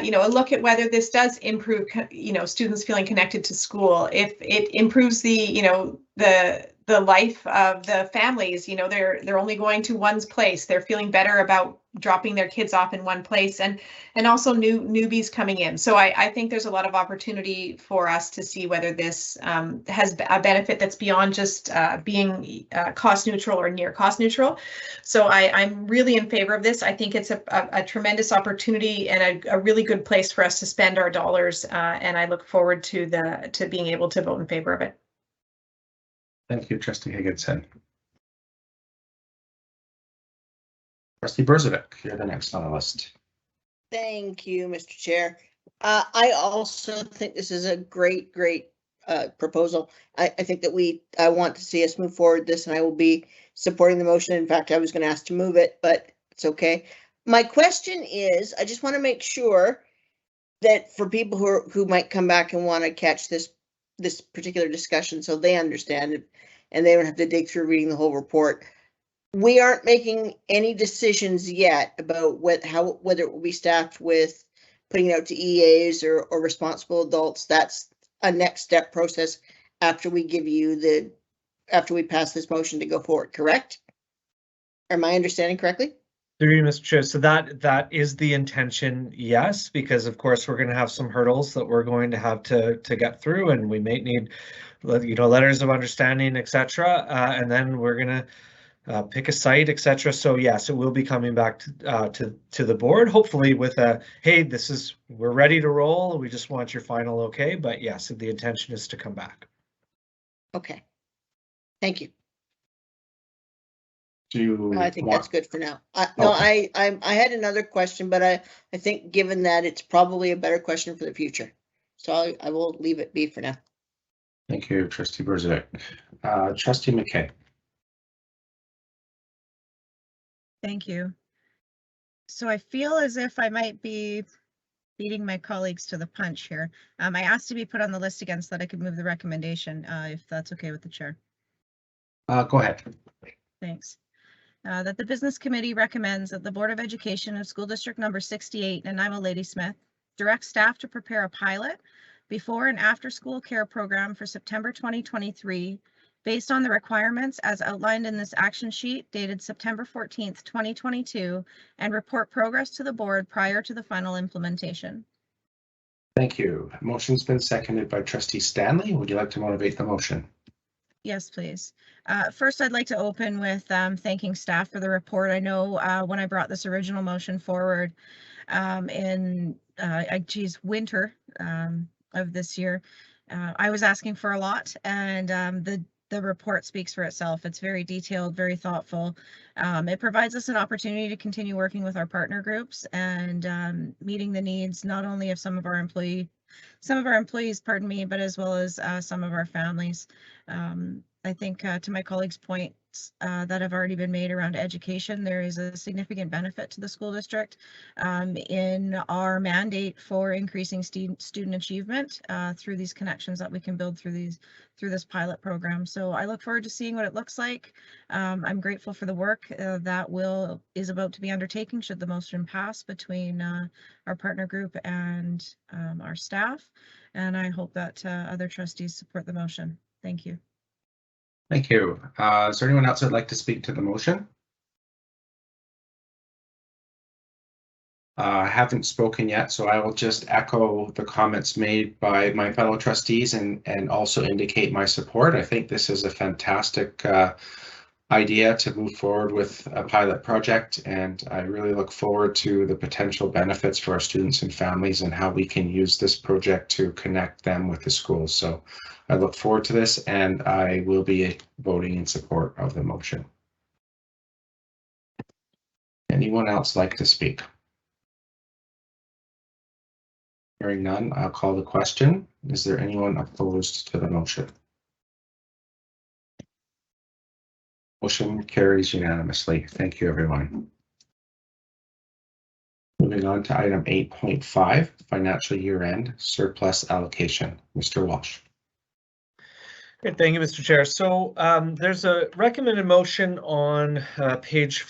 you know, a look at whether this does improve, you know, students feeling connected to school, if it improves the, you know, the life of the families. You know, they're only going to one's place. They're feeling better about dropping their kids off in one place, and also newbies coming in. So I think there's a lot of opportunity for us to see whether this has a benefit that's beyond just being cost neutral or near cost neutral. So I'm really in favor of this. I think it's a tremendous opportunity and a really good place for us to spend our dollars. And I look forward to being able to vote in favor of it. Thank you, Trustee Higginson. Trustee Brzovic, you're the next on the list. Thank you, Mr. Chair. I also think this is a great proposal. I think that I want to see us move forward this, and I will be supporting the motion. In fact, I was going to ask to move it, but it's okay. My question is, I just want to make sure that for people who might come back and want to catch this particular discussion so they understand it and they don't have to dig through reading the whole report. We aren't making any decisions yet about whether it will be staffed with putting it out to EAs or responsible adults. That's a next step process after we pass this motion to go forward, correct? Am I understanding correctly? Through you, Mr. Chair. So that is the intention, yes, because of course we're going to have some hurdles that we're going to have to get through, and we may need, you know, letters of understanding, etc. And then we're going to pick a site, etc. So yes, it will be coming back to the board, hopefully with a, hey, we're ready to roll. We just want your final okay. But yes, the intention is to come back. Okay. Thank you. I think that's good for now. I had another question, but I think given that it's probably a better question for the future. So I will leave it be for now. Thank you, Trustee Brzovic. Trustee McKay. Thank you. So I feel as if I might be beating my colleagues to the punch here. I asked to be put on the list again so that I could move the recommendation, if that's okay with the chair. Go ahead. Thanks. That the Business Committee recommends that the Board of Education of School District Number 68, Nanaimo Ladysmith, direct staff to prepare a pilot before and after school care program for September 2023, based on the requirements as outlined in this action sheet dated September 14th, 2022, and report progress to the board prior to the final implementation. Thank you. Motion's been seconded by Trustee Stanley. Would you like to motivate the motion? Yes, please. First, I'd like to open with thanking staff for the report. I know when I brought this original motion forward in winter of this year, I was asking for a lot, and the report speaks for itself. It's very detailed, very thoughtful. It provides us an opportunity to continue working with our partner groups and meeting the needs not only of some of our employees, but as well as some of our families. I think to my colleagues' points that have already been made around education, there is a significant benefit to the school district in our mandate for increasing student achievement through these connections that we can build through this pilot program. So I look forward to seeing what it looks like. I'm grateful for the work that is about to be undertaken should the motion pass between our partner group and our staff. And I hope that other trustees support the motion. Thank you. Thank you. Is there anyone else that'd like to speak to the motion? I haven't spoken yet, so I will just echo the comments made by my fellow trustees and also indicate my support. I think this is a fantastic idea to move forward with a pilot project, and I really look forward to the potential benefits for our students and families and how we can use this project to connect them with the schools. So I look forward to this, and I will be voting in support of the motion. Anyone else like to speak? Hearing none, I'll call the question. Is there anyone opposed to the motion? Motion carries unanimously. Thank you, everyone. Moving on to item 8.5, financial year-end surplus allocation. Mr. Walsh. Great, thank you, Mr. Chair. So there's a recommended motion on page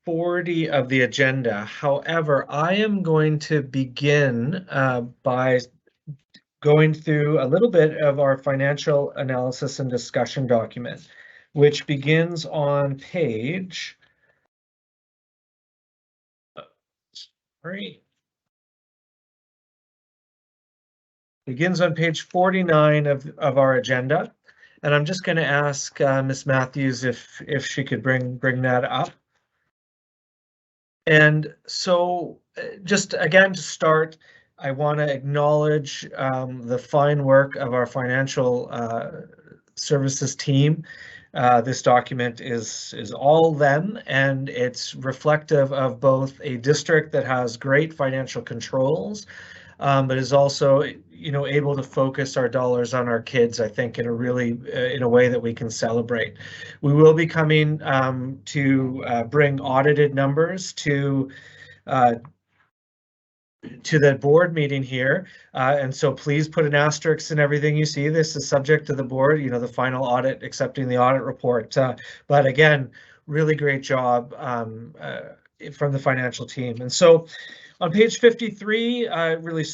40 of the agenda. However, I am going to begin by going through a little bit of our financial analysis and discussion document, which begins on page begins on page 49 of our agenda. And I'm just going to ask Ms. Matthews if she could bring that up. And so just again, to start, I want to acknowledge the fine work of our financial services team. This document is all them, and it's reflective of both a district that has great financial controls, but is also, able to focus our dollars on our kids, I think, in a way that we can celebrate. We will be coming to bring audited numbers to the board meeting here, and so please put an asterisk in everything you see. This is subject to the board, the final audit, accepting the audit report. But again, really great job from the financial team. And so on page 53, really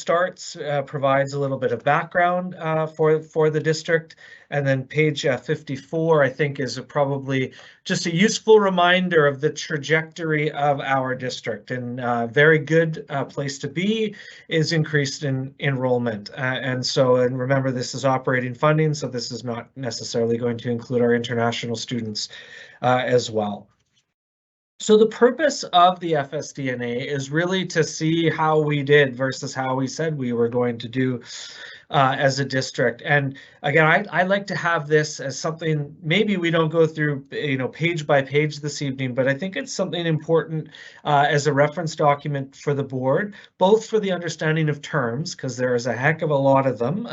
provides a little bit of background for the district. And then page 54, I think, is probably just a useful reminder of the trajectory of our district. And very good place to be is increased in enrollment. And remember, this is operating funding, so this is not necessarily going to include our international students as well. So the purpose of the FSDNA is really to see how we did versus how we said we were going to do as a district. And again, I like to have this as something, maybe we don't go through page by page this evening, but I think it's something important as a reference document for the board, both for the understanding of terms, because there is a heck of a lot of them,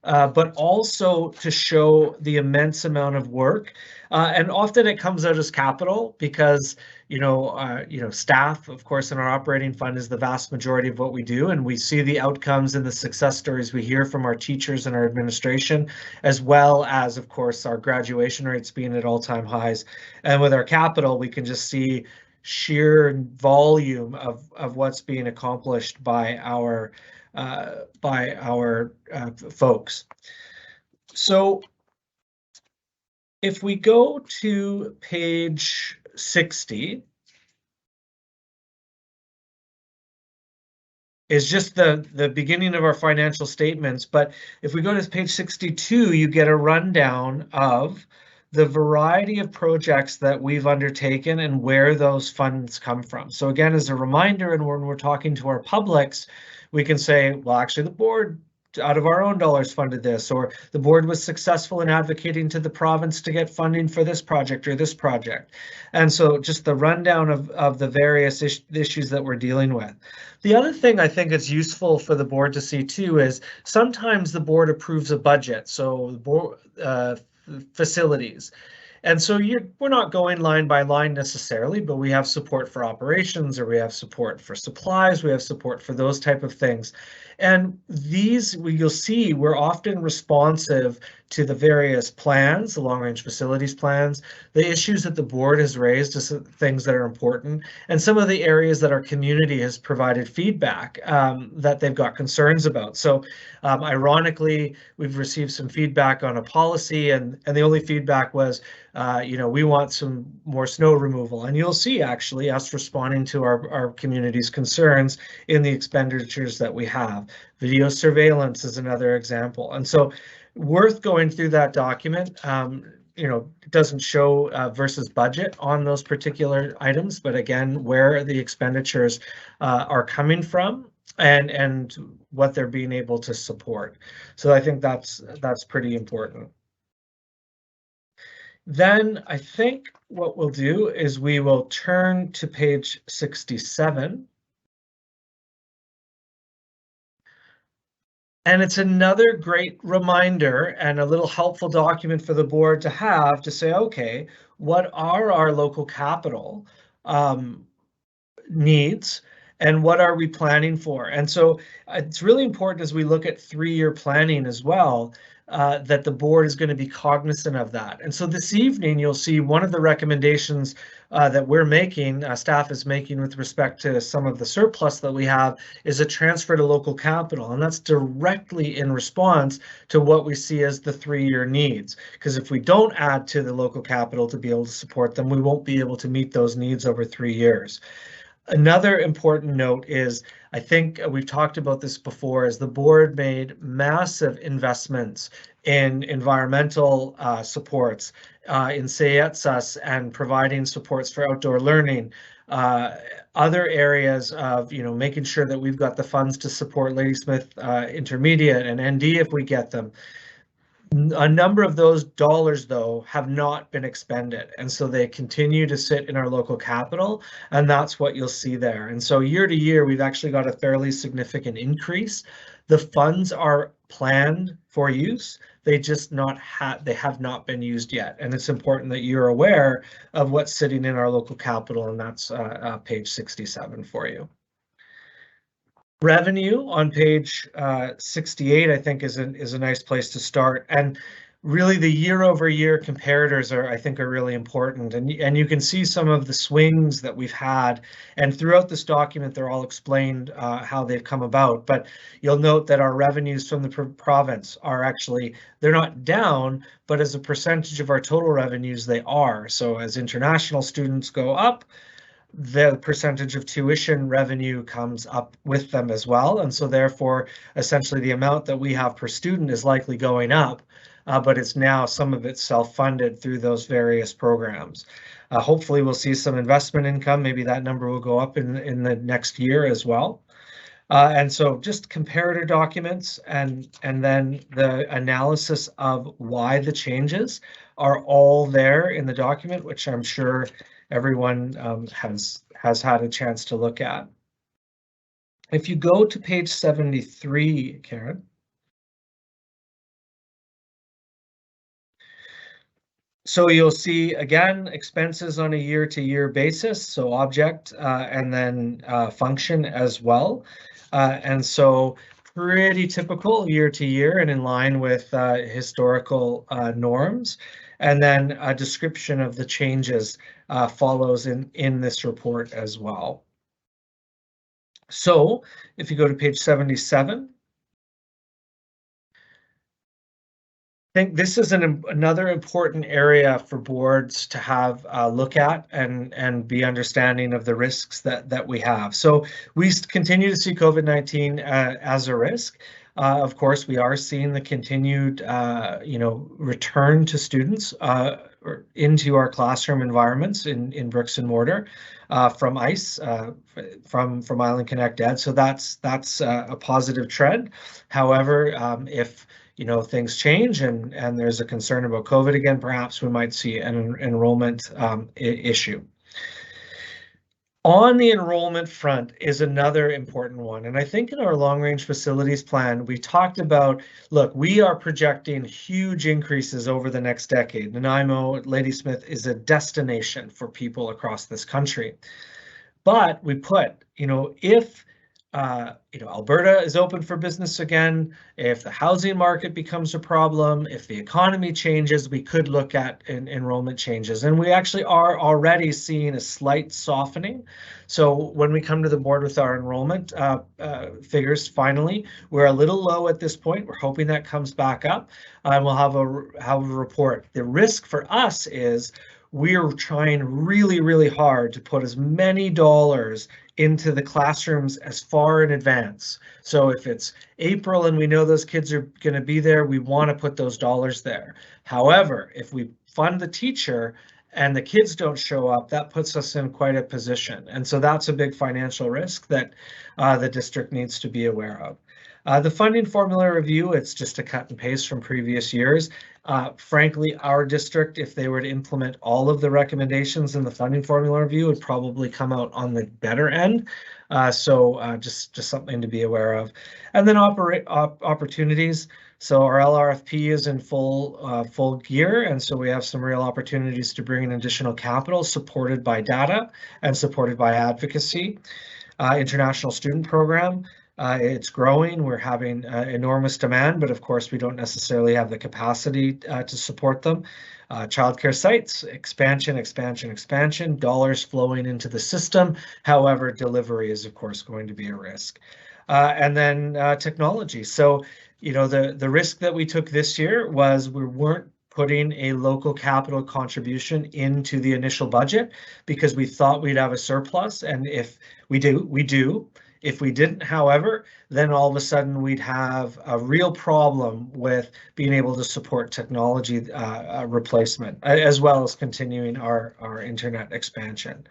but also to show the immense amount of work. And often it comes out as capital because, staff, of course, in our operating fund is the vast majority of what we do. And we see the outcomes and the success stories we hear from our teachers and our administration, as well as, of course, our graduation rates being at all-time highs. And with our capital, we can just see sheer volume of what's being accomplished by our folks. So if we go to page 60, is just the beginning of our financial statements. But if we go to page 62, you get a rundown of the variety of projects that we've undertaken and where those funds come from. So again, as a reminder, and when we're talking to our publics, we can say, well, actually the board out of our own dollars funded this, or the board was successful in advocating to the province to get funding for this project or this project. And so just the rundown of the various issues that we're dealing with. The other thing I think it's useful for the board to see too is sometimes the board approves a budget. So the board, facilities. And so we're not going line by line necessarily, but we have support for operations, or we have support for supplies, we have support for those type of things. And these, you'll see, we're often responsive to the various plans, the long-range facilities plans, the issues that the board has raised as things that are important, and some of the areas that our community has provided feedback that they've got concerns about. So ironically, we've received some feedback on a policy, and the only feedback was, we want some more snow removal. And you'll see actually us responding to our community's concerns in the expenditures that we have. Video surveillance is another example. And so worth going through that document. It doesn't show versus budget on those particular items, but again, where the expenditures are coming from and what they're being able to support. So I think that's pretty important. Then I think what we'll do is we will turn to page 67. And it's another great reminder and a little helpful document for the board to have to say, okay, what are our local capital needs and what are we planning for? And so it's really important as we look at 3-year planning as well, that the board is going to be cognizant of that. And so this evening, you'll see one of the recommendations that we're making, staff is making with respect to some of the surplus that we have, is a transfer to local capital. And that's directly in response to what we see as the 3-year needs. Because if we don't add to the local capital to be able to support them, we won't be able to meet those needs over 3 years. Another important note is, I think we've talked about this before, is the board made massive investments in environmental supports, in CETSAS and providing supports for outdoor learning, other areas of making sure that we've got the funds to support Ladysmith Intermediate and ND if we get them. A number of those dollars, though, have not been expended, and so they continue to sit in our local capital, and that's what you'll see there. And so year to year, we've actually got a fairly significant increase. The funds are planned for use. They just have not been used yet, and it's important that you're aware of what's sitting in our local capital, and that's page 67 for you. Revenue on page 68, I think, is a nice place to start. And really the year-over-year comparators are really important. And you can see some of the swings that we've had. And throughout this document, they're all explained how they've come about. But you'll note that our revenues from the province are actually, they're not down, but as a percentage of our total revenues, they are. So as international students go up, the percentage of tuition revenue comes up with them as well. And so therefore, essentially the amount that we have per student is likely going up, but it's now some of it's self-funded through those various programs. Hopefully we'll see some investment income. Maybe that number will go up in the next year as well. And so just comparator documents and then the analysis of why the changes are all there in the document, which I'm sure everyone has had a chance to look at. If you go to page 73, Karen. So you'll see, again, expenses on a year-to-year basis, so object and then function as well. And so pretty typical year-to-year and in line with historical norms. And then a description of the changes follows in this report as well. So if you go to page 77, I think this is another important area for boards to have a look at and be understanding of the risks that we have. So we continue to see COVID-19 as a risk. Of course, we are seeing the continued, return to students into our classroom environments in bricks and mortar from ICE, from Island Connect Ed. So that's a positive trend. However, if things change and there's a concern about COVID again, perhaps we might see an enrollment issue. On the enrollment front is another important one. And I think in our long-range facilities plan, we talked about, look, we are projecting huge increases over the next decade. Nanaimo, Ladysmith is a destination for people across this country. But we put, if Alberta is open for business again, if the housing market becomes a problem, if the economy changes, we could look at enrollment changes. And we actually are already seeing a slight softening. So when we come to the board with our enrollment figures, finally, we're a little low at this point. We're hoping that comes back up, and we'll have a report. The risk for us is we're trying really, really hard to put as many dollars into the classrooms as far in advance. So if it's April and we know those kids are going to be there, we want to put those dollars there. However, if we fund the teacher and the kids don't show up, that puts us in quite a position. And so that's a big financial risk that the district needs to be aware of. The funding formula review, it's just a cut and paste from previous years. Frankly, our district, if they were to implement all of the recommendations in the funding formula review, would probably come out on the better end. So just something to be aware of. And then opportunities. So our LRFP is in full gear, and so we have some real opportunities to bring in additional capital supported by data and supported by advocacy. International student program. It's growing. We're having enormous demand, but of course we don't necessarily have the capacity to support them. Childcare sites, expansion, dollars flowing into the system. However, delivery is of course going to be a risk. And then technology. So, the risk that we took this year was we weren't putting a local capital contribution into the initial budget because we thought we'd have a surplus. And if we do, we do. If we didn't, however, then all of a sudden we'd have a real problem with being able to support technology replacement, as well as continuing our internet expansion.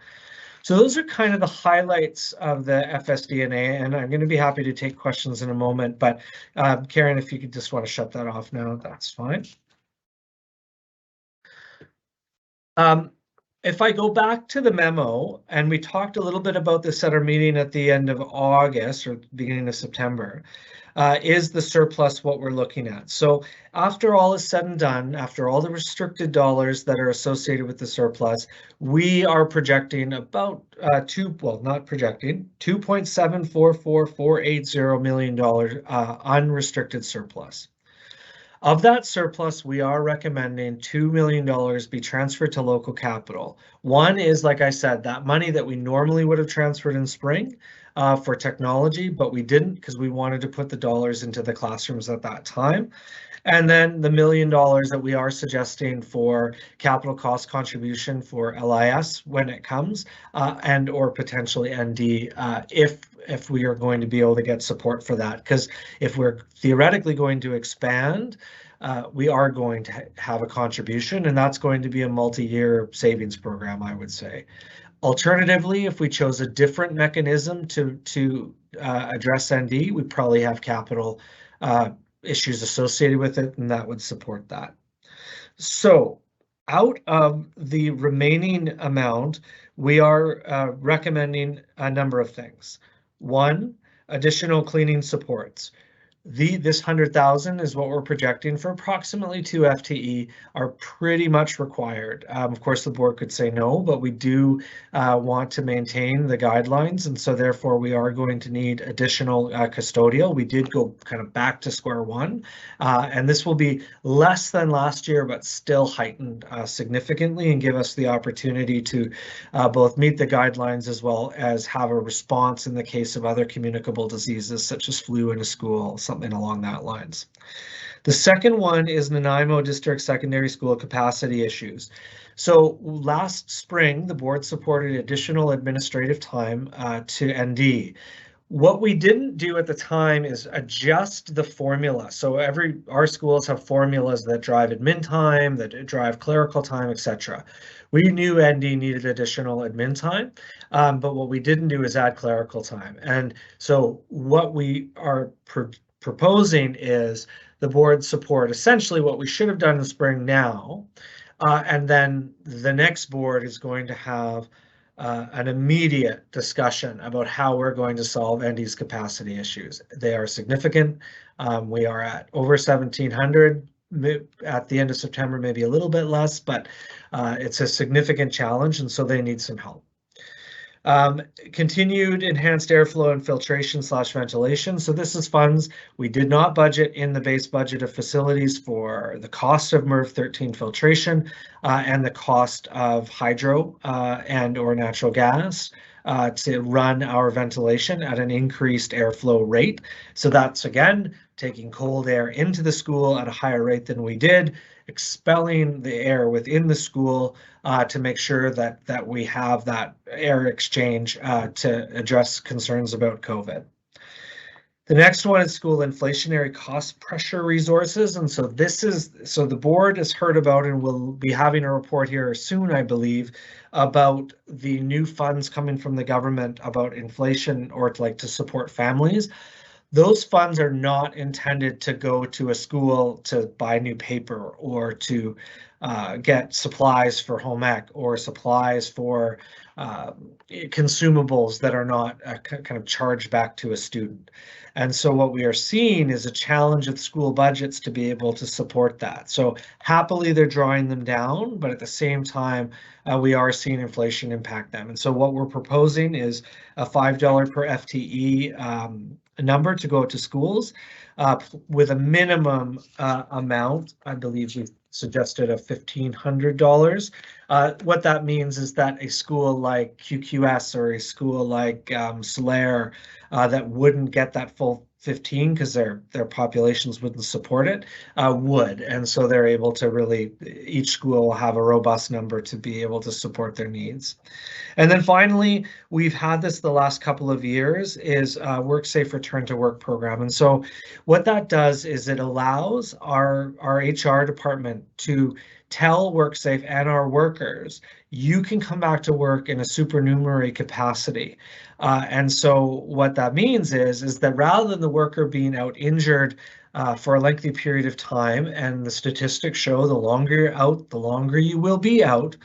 So those are kind of the highlights of the FSDNA, and I'm going to be happy to take questions in a moment, but Karen, if you could just want to shut that off now, that's fine. If I go back to the memo, and we talked a little bit about this at our meeting at the end of August or beginning of September, is the surplus what we're looking at? So after all is said and done, after all the restricted dollars that are associated with the surplus, we are projecting about $2.744480 million unrestricted surplus. Of that surplus, we are recommending $2 million be transferred to local capital. One is, like I said, that money that we normally would have transferred in spring for technology, but we didn't because we wanted to put the dollars into the classrooms at that time. And then the $1 million that we are suggesting for capital cost contribution for LIS when it comes, and or potentially ND if we are going to be able to get support for that. Because if we're theoretically going to expand, we are going to have a contribution, and that's going to be a multi-year savings program, I would say. Alternatively, if we chose a different mechanism to address ND, we probably have capital issues associated with it, and that would support that. So out of the remaining amount, we are recommending a number of things. One, additional cleaning supports. This 100,000 is what we're projecting for approximately 2 FTE are pretty much required. Of course, the board could say no, but we do want to maintain the guidelines, and so therefore we are going to need additional custodial. We did go kind of back to square one, and this will be less than last year, but still heightened significantly and give us the opportunity to both meet the guidelines as well as have a response in the case of other communicable diseases such as flu in a school, something along that lines. The second one is Nanaimo District Secondary School capacity issues. So last spring, the board supported additional administrative time to ND. What we didn't do at the time is adjust the formula. So our schools have formulas that drive admin time, that drive clerical time, etc. We knew ND needed additional admin time, but what we didn't do is add clerical time. And so what we are proposing is the board support essentially what we should have done in the spring now, and then the next board is going to have an immediate discussion about how we're going to solve ND's capacity issues. They are significant. We are at over 1,700 at the end of September, maybe a little bit less, but it's a significant challenge, and so they need some help. Continued enhanced airflow and filtration / ventilation. So this is funds we did not budget in the base budget of facilities for the cost of MERV 13 filtration and the cost of hydro and or natural gas to run our ventilation at an increased airflow rate. So that's, again, taking cold air into the school at a higher rate than we did, expelling the air within the school to make sure that we have that air exchange to address concerns about COVID. The next one is school inflationary cost pressure resources. And so the board has heard about and will be having a report here soon, I believe, about the new funds coming from the government about inflation or to support families. Those funds are not intended to go to a school to buy new paper or to get supplies for home ec or supplies for consumables that are not kind of charged back to a student. And so what we are seeing is a challenge of school budgets to be able to support that. So happily they're drawing them down, but at the same time, we are seeing inflation impact them. And so what we're proposing is a $5 per FTE number to go to schools with a minimum amount, I believe we suggested, of $1,500. What that means is that a school like QQS or a school like Solaire that wouldn't get that full 15 because their populations wouldn't support it would, and so they're able to really, each school will have a robust number to be able to support their needs. And then finally, we've had this the last couple of years is WorkSafe Return to Work program. And so what that does is it allows our HR department to tell WorkSafe and our workers, you can come back to work in a supernumerary capacity. And so what that means is that rather than the worker being out injured for a lengthy period of time, and the statistics show the longer you're out, the longer you will be out,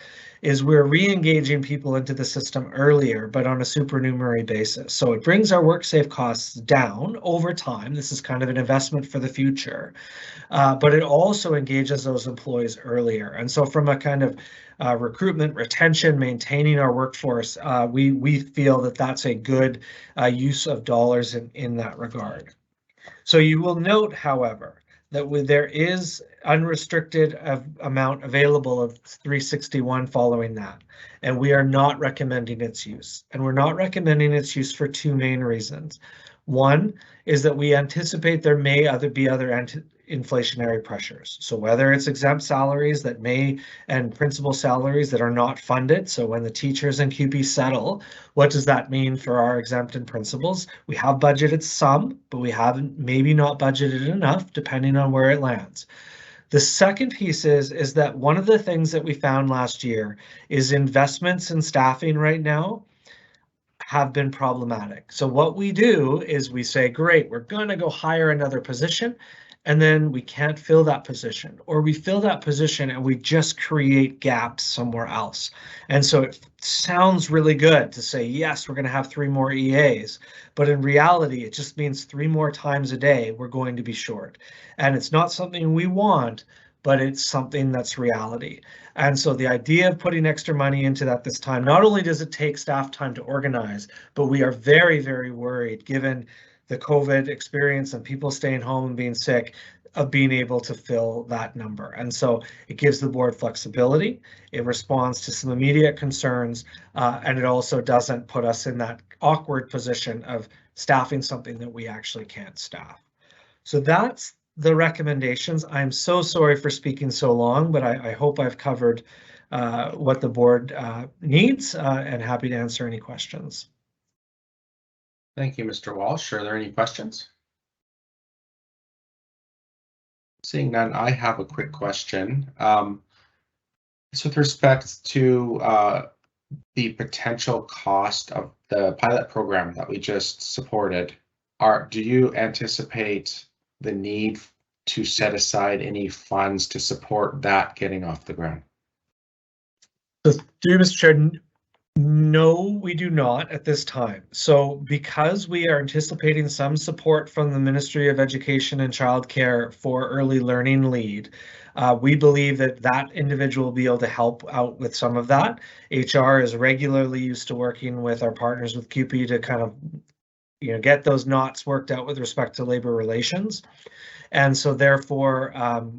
is we're re-engaging people into the system earlier, but on a supernumerary basis. So it brings our WorkSafe costs down over time. This is kind of an investment for the future, but it also engages those employees earlier. And so from a kind of recruitment, retention, maintaining our workforce, we feel that that's a good use of dollars in that regard. So you will note, however, that there is unrestricted amount available of 361 following that, and we are not recommending its use. And we're not recommending its use for two main reasons. One is that we anticipate there may be other inflationary pressures. So whether it's exempt salaries that may and principal salaries that are not funded. So when the teachers and QP settle, what does that mean for our exempt and principals? We have budgeted some, but we haven't maybe not budgeted enough depending on where it lands. The second piece is that one of the things that we found last year is investments in staffing right now have been problematic. So what we do is we say, great, we're going to go hire another position, and then we can't fill that position, or we fill that position and we just create gaps somewhere else. And so it sounds really good to say, yes, we're going to have 3 more EAs, but in reality, it just means 3 more times a day we're going to be short. And it's not something we want, but it's something that's reality. And so the idea of putting extra money into that this time, not only does it take staff time to organize, but we are very, very worried, given the COVID experience and people staying home and being sick, of being able to fill that number. And so it gives the board flexibility, it responds to some immediate concerns, and it also doesn't put us in that awkward position of staffing something that we actually can't staff. So that's the recommendations. I'm so sorry for speaking so long, but I hope I've covered what the board needs, and happy to answer any questions. Thank you, Mr. Walsh. Are there any questions? Seeing none, I have a quick question. It's with respect to the potential cost of the pilot program that we just supported. Do you anticipate the need to set aside any funds to support that getting off the ground? So, Mr. Chair, No, we do not at this time. So because we are anticipating some support from the Ministry of Education and Childcare for early learning lead, we believe that that individual will be able to help out with some of that. HR is regularly used to working with our partners with CUPE to kind of, get those knots worked out with respect to labor relations. And so therefore,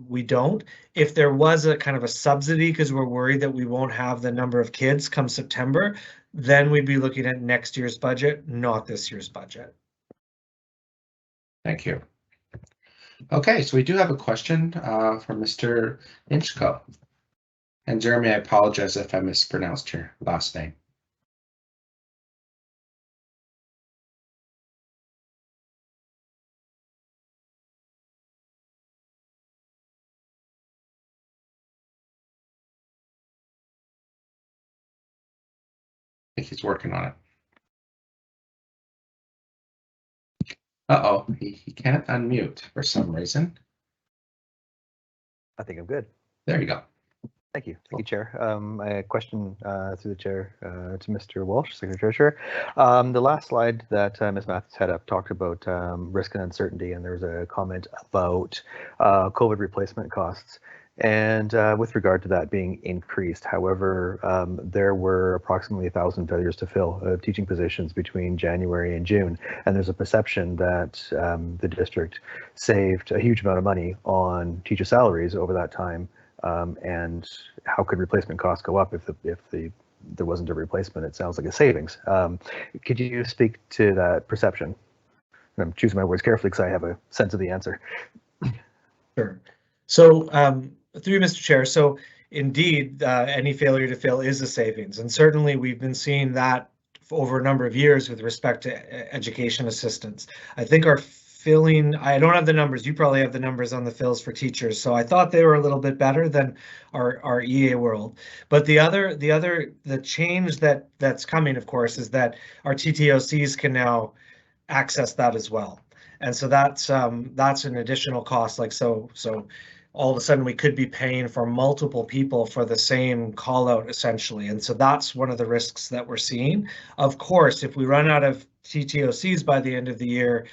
we don't. If there was a kind of a subsidy, because we're worried that we won't have the number of kids come September, then we'd be looking at next year's budget, not this year's budget. Thank you. Okay, so we do have a question from Mr. Inchko. And Jeremy, I apologize if I mispronounced your last name. I think he's working on it. Uh-oh, he can't unmute for some reason. I think I'm good. There you go. Thank you. Thank you, Chair. A question through the Chair to Mr. Walsh, Secretary Treasurer. The last slide that Ms. Mathis had up talked about risk and uncertainty, and there was a comment about COVID replacement costs. And with regard to that being increased, however, there were approximately 1,000 failures to fill teaching positions between January and June. And there's a perception that the district saved a huge amount of money on teacher salaries over that time. And how could replacement costs go up if there wasn't a replacement? It sounds like a savings. Could you speak to that perception? And I'm choosing my words carefully because I have a sense of the answer. Sure. So through Mr. Chair, so indeed, any failure to fill is a savings. And certainly we've been seeing that over a number of years with respect to education assistants. I think our filling, I don't have the numbers, you probably have the numbers on the fills for teachers, so I thought they were a little bit better than our EA world. But the change that's coming, of course, is that our TTOCs can now access that as well. And so that's an additional cost, like so all of a sudden we could be paying for multiple people for the same call out essentially. And so that's one of the risks that we're seeing. Of course, if we run out of TTOCs by the end of the year,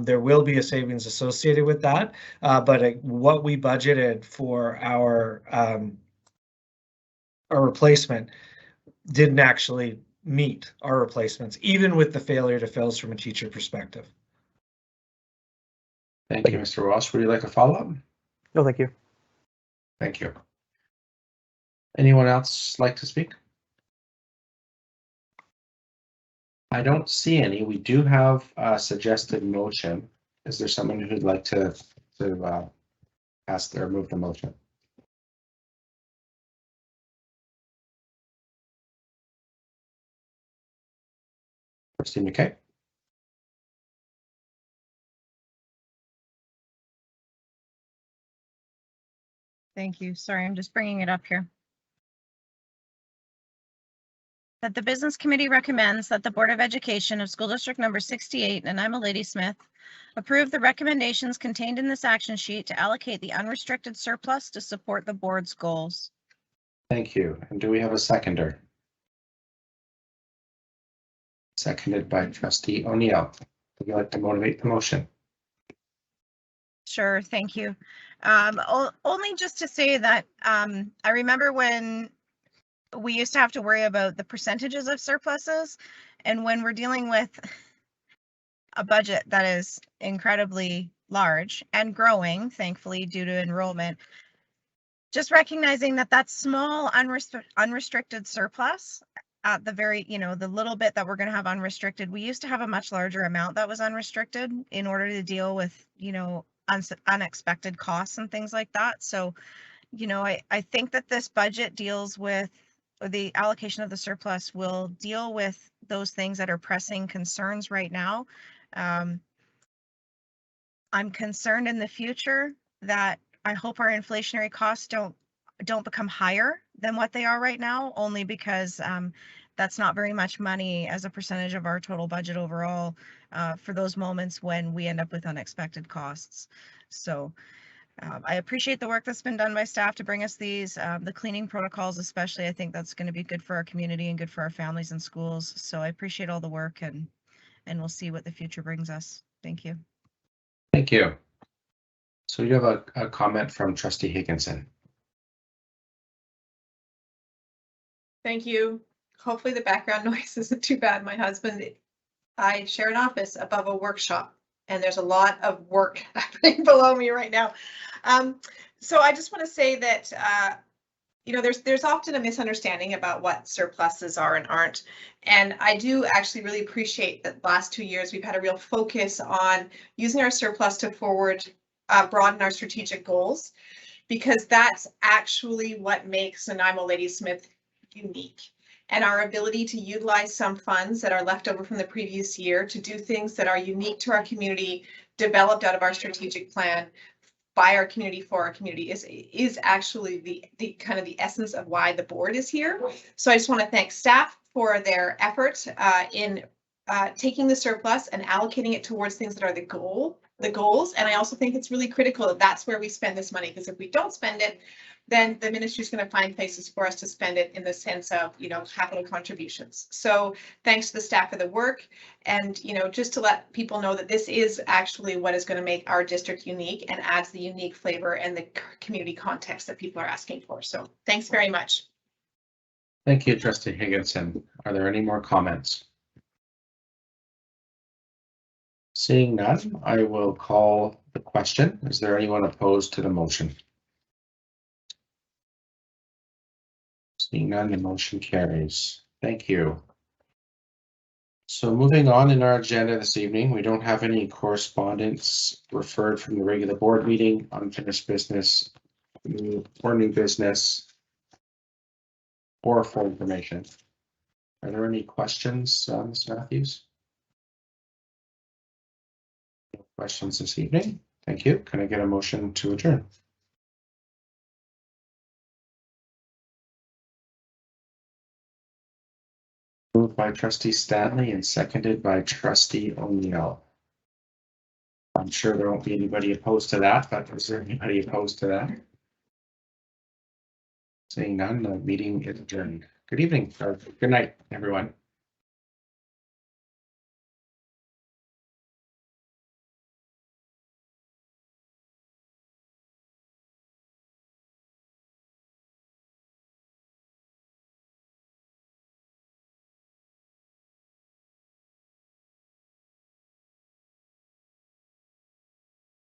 there will be a savings associated with that. But what we budgeted for our replacement didn't actually meet our replacements, even with the failure to fills from a teacher perspective. Thank you, Mr. Walsh. Would you like a follow-up? No, thank you. Thank you. Anyone else like to speak? I don't see any. We do have a suggested motion. Is there someone who'd like to ask or move the motion? Trustee McKay. Thank you. Sorry, I'm just bringing it up here. That the Business Committee recommends that the Board of Education of School District number 68, Nanaimo Ladysmith, approve the recommendations contained in this action sheet to allocate the unrestricted surplus to support the board's goals. Thank you. And do we have a seconder? Seconded by Trustee O'Neill. Would you like to motivate the motion? Sure, thank you. Only just to say that I remember when we used to have to worry about the percentages of surpluses, and when we're dealing with a budget that is incredibly large and growing, thankfully, due to enrollment, just recognizing that that small unrestricted surplus at the very, the little bit that we're going to have unrestricted, we used to have a much larger amount that was unrestricted in order to deal with, unexpected costs and things like that. So, I think that this budget deals with, or the allocation of the surplus will deal with those things that are pressing concerns right now. I'm concerned in the future that I hope our inflationary costs don't become higher than what they are right now, only because that's not very much money as a percentage of our total budget overall for those moments when we end up with unexpected costs. So I appreciate the work that's been done by staff to bring us these, the cleaning protocols especially. I think that's going to be good for our community and good for our families and schools. So I appreciate all the work, and we'll see what the future brings us. Thank you. Thank you. So you have a comment from Trustee Higginson. Thank you. Hopefully the background noise isn't too bad. My husband, I share an office above a workshop, and there's a lot of work happening below me right now. So I just want to say that, you know, there's often a misunderstanding about what surpluses are and aren't. And I do actually really appreciate that last 2 years we've had a real focus on using our surplus to broaden our strategic goals, because that's actually what makes Nanaimo Ladysmith unique. And our ability to utilize some funds that are left over from the previous year to do things that are unique to our community, developed out of our strategic plan by our community for our community is actually the kind of the essence of why the board is here. So I just want to thank staff for their effort in taking the surplus and allocating it towards things that are the goals. And I also think it's really critical that that's where we spend this money, because if we don't spend it, then the ministry is going to find places for us to spend it in the sense of, you know, capital contributions. So thanks to the staff for the work, and, you know, just to let people know that this is actually what is going to make our district unique and adds the unique flavor and the community context that people are asking for. So thanks very much. Thank you, Trustee Higginson. Are there any more comments? Seeing none, I will call the question. Is there anyone opposed to the motion? Seeing none, the motion carries. Thank you. So moving on in our agenda this evening, we don't have any correspondence referred from the regular board meeting, unfinished business, or new business, or for information. Are there any questions, Ms. Matthews? No questions this evening. Thank you. Can I get a motion to adjourn? Moved by Trustee Stanley and seconded by Trustee O'Neill. I'm sure there won't be anybody opposed to that, but is there anybody opposed to that? Seeing none, the meeting is adjourned. Good evening, or good night, everyone.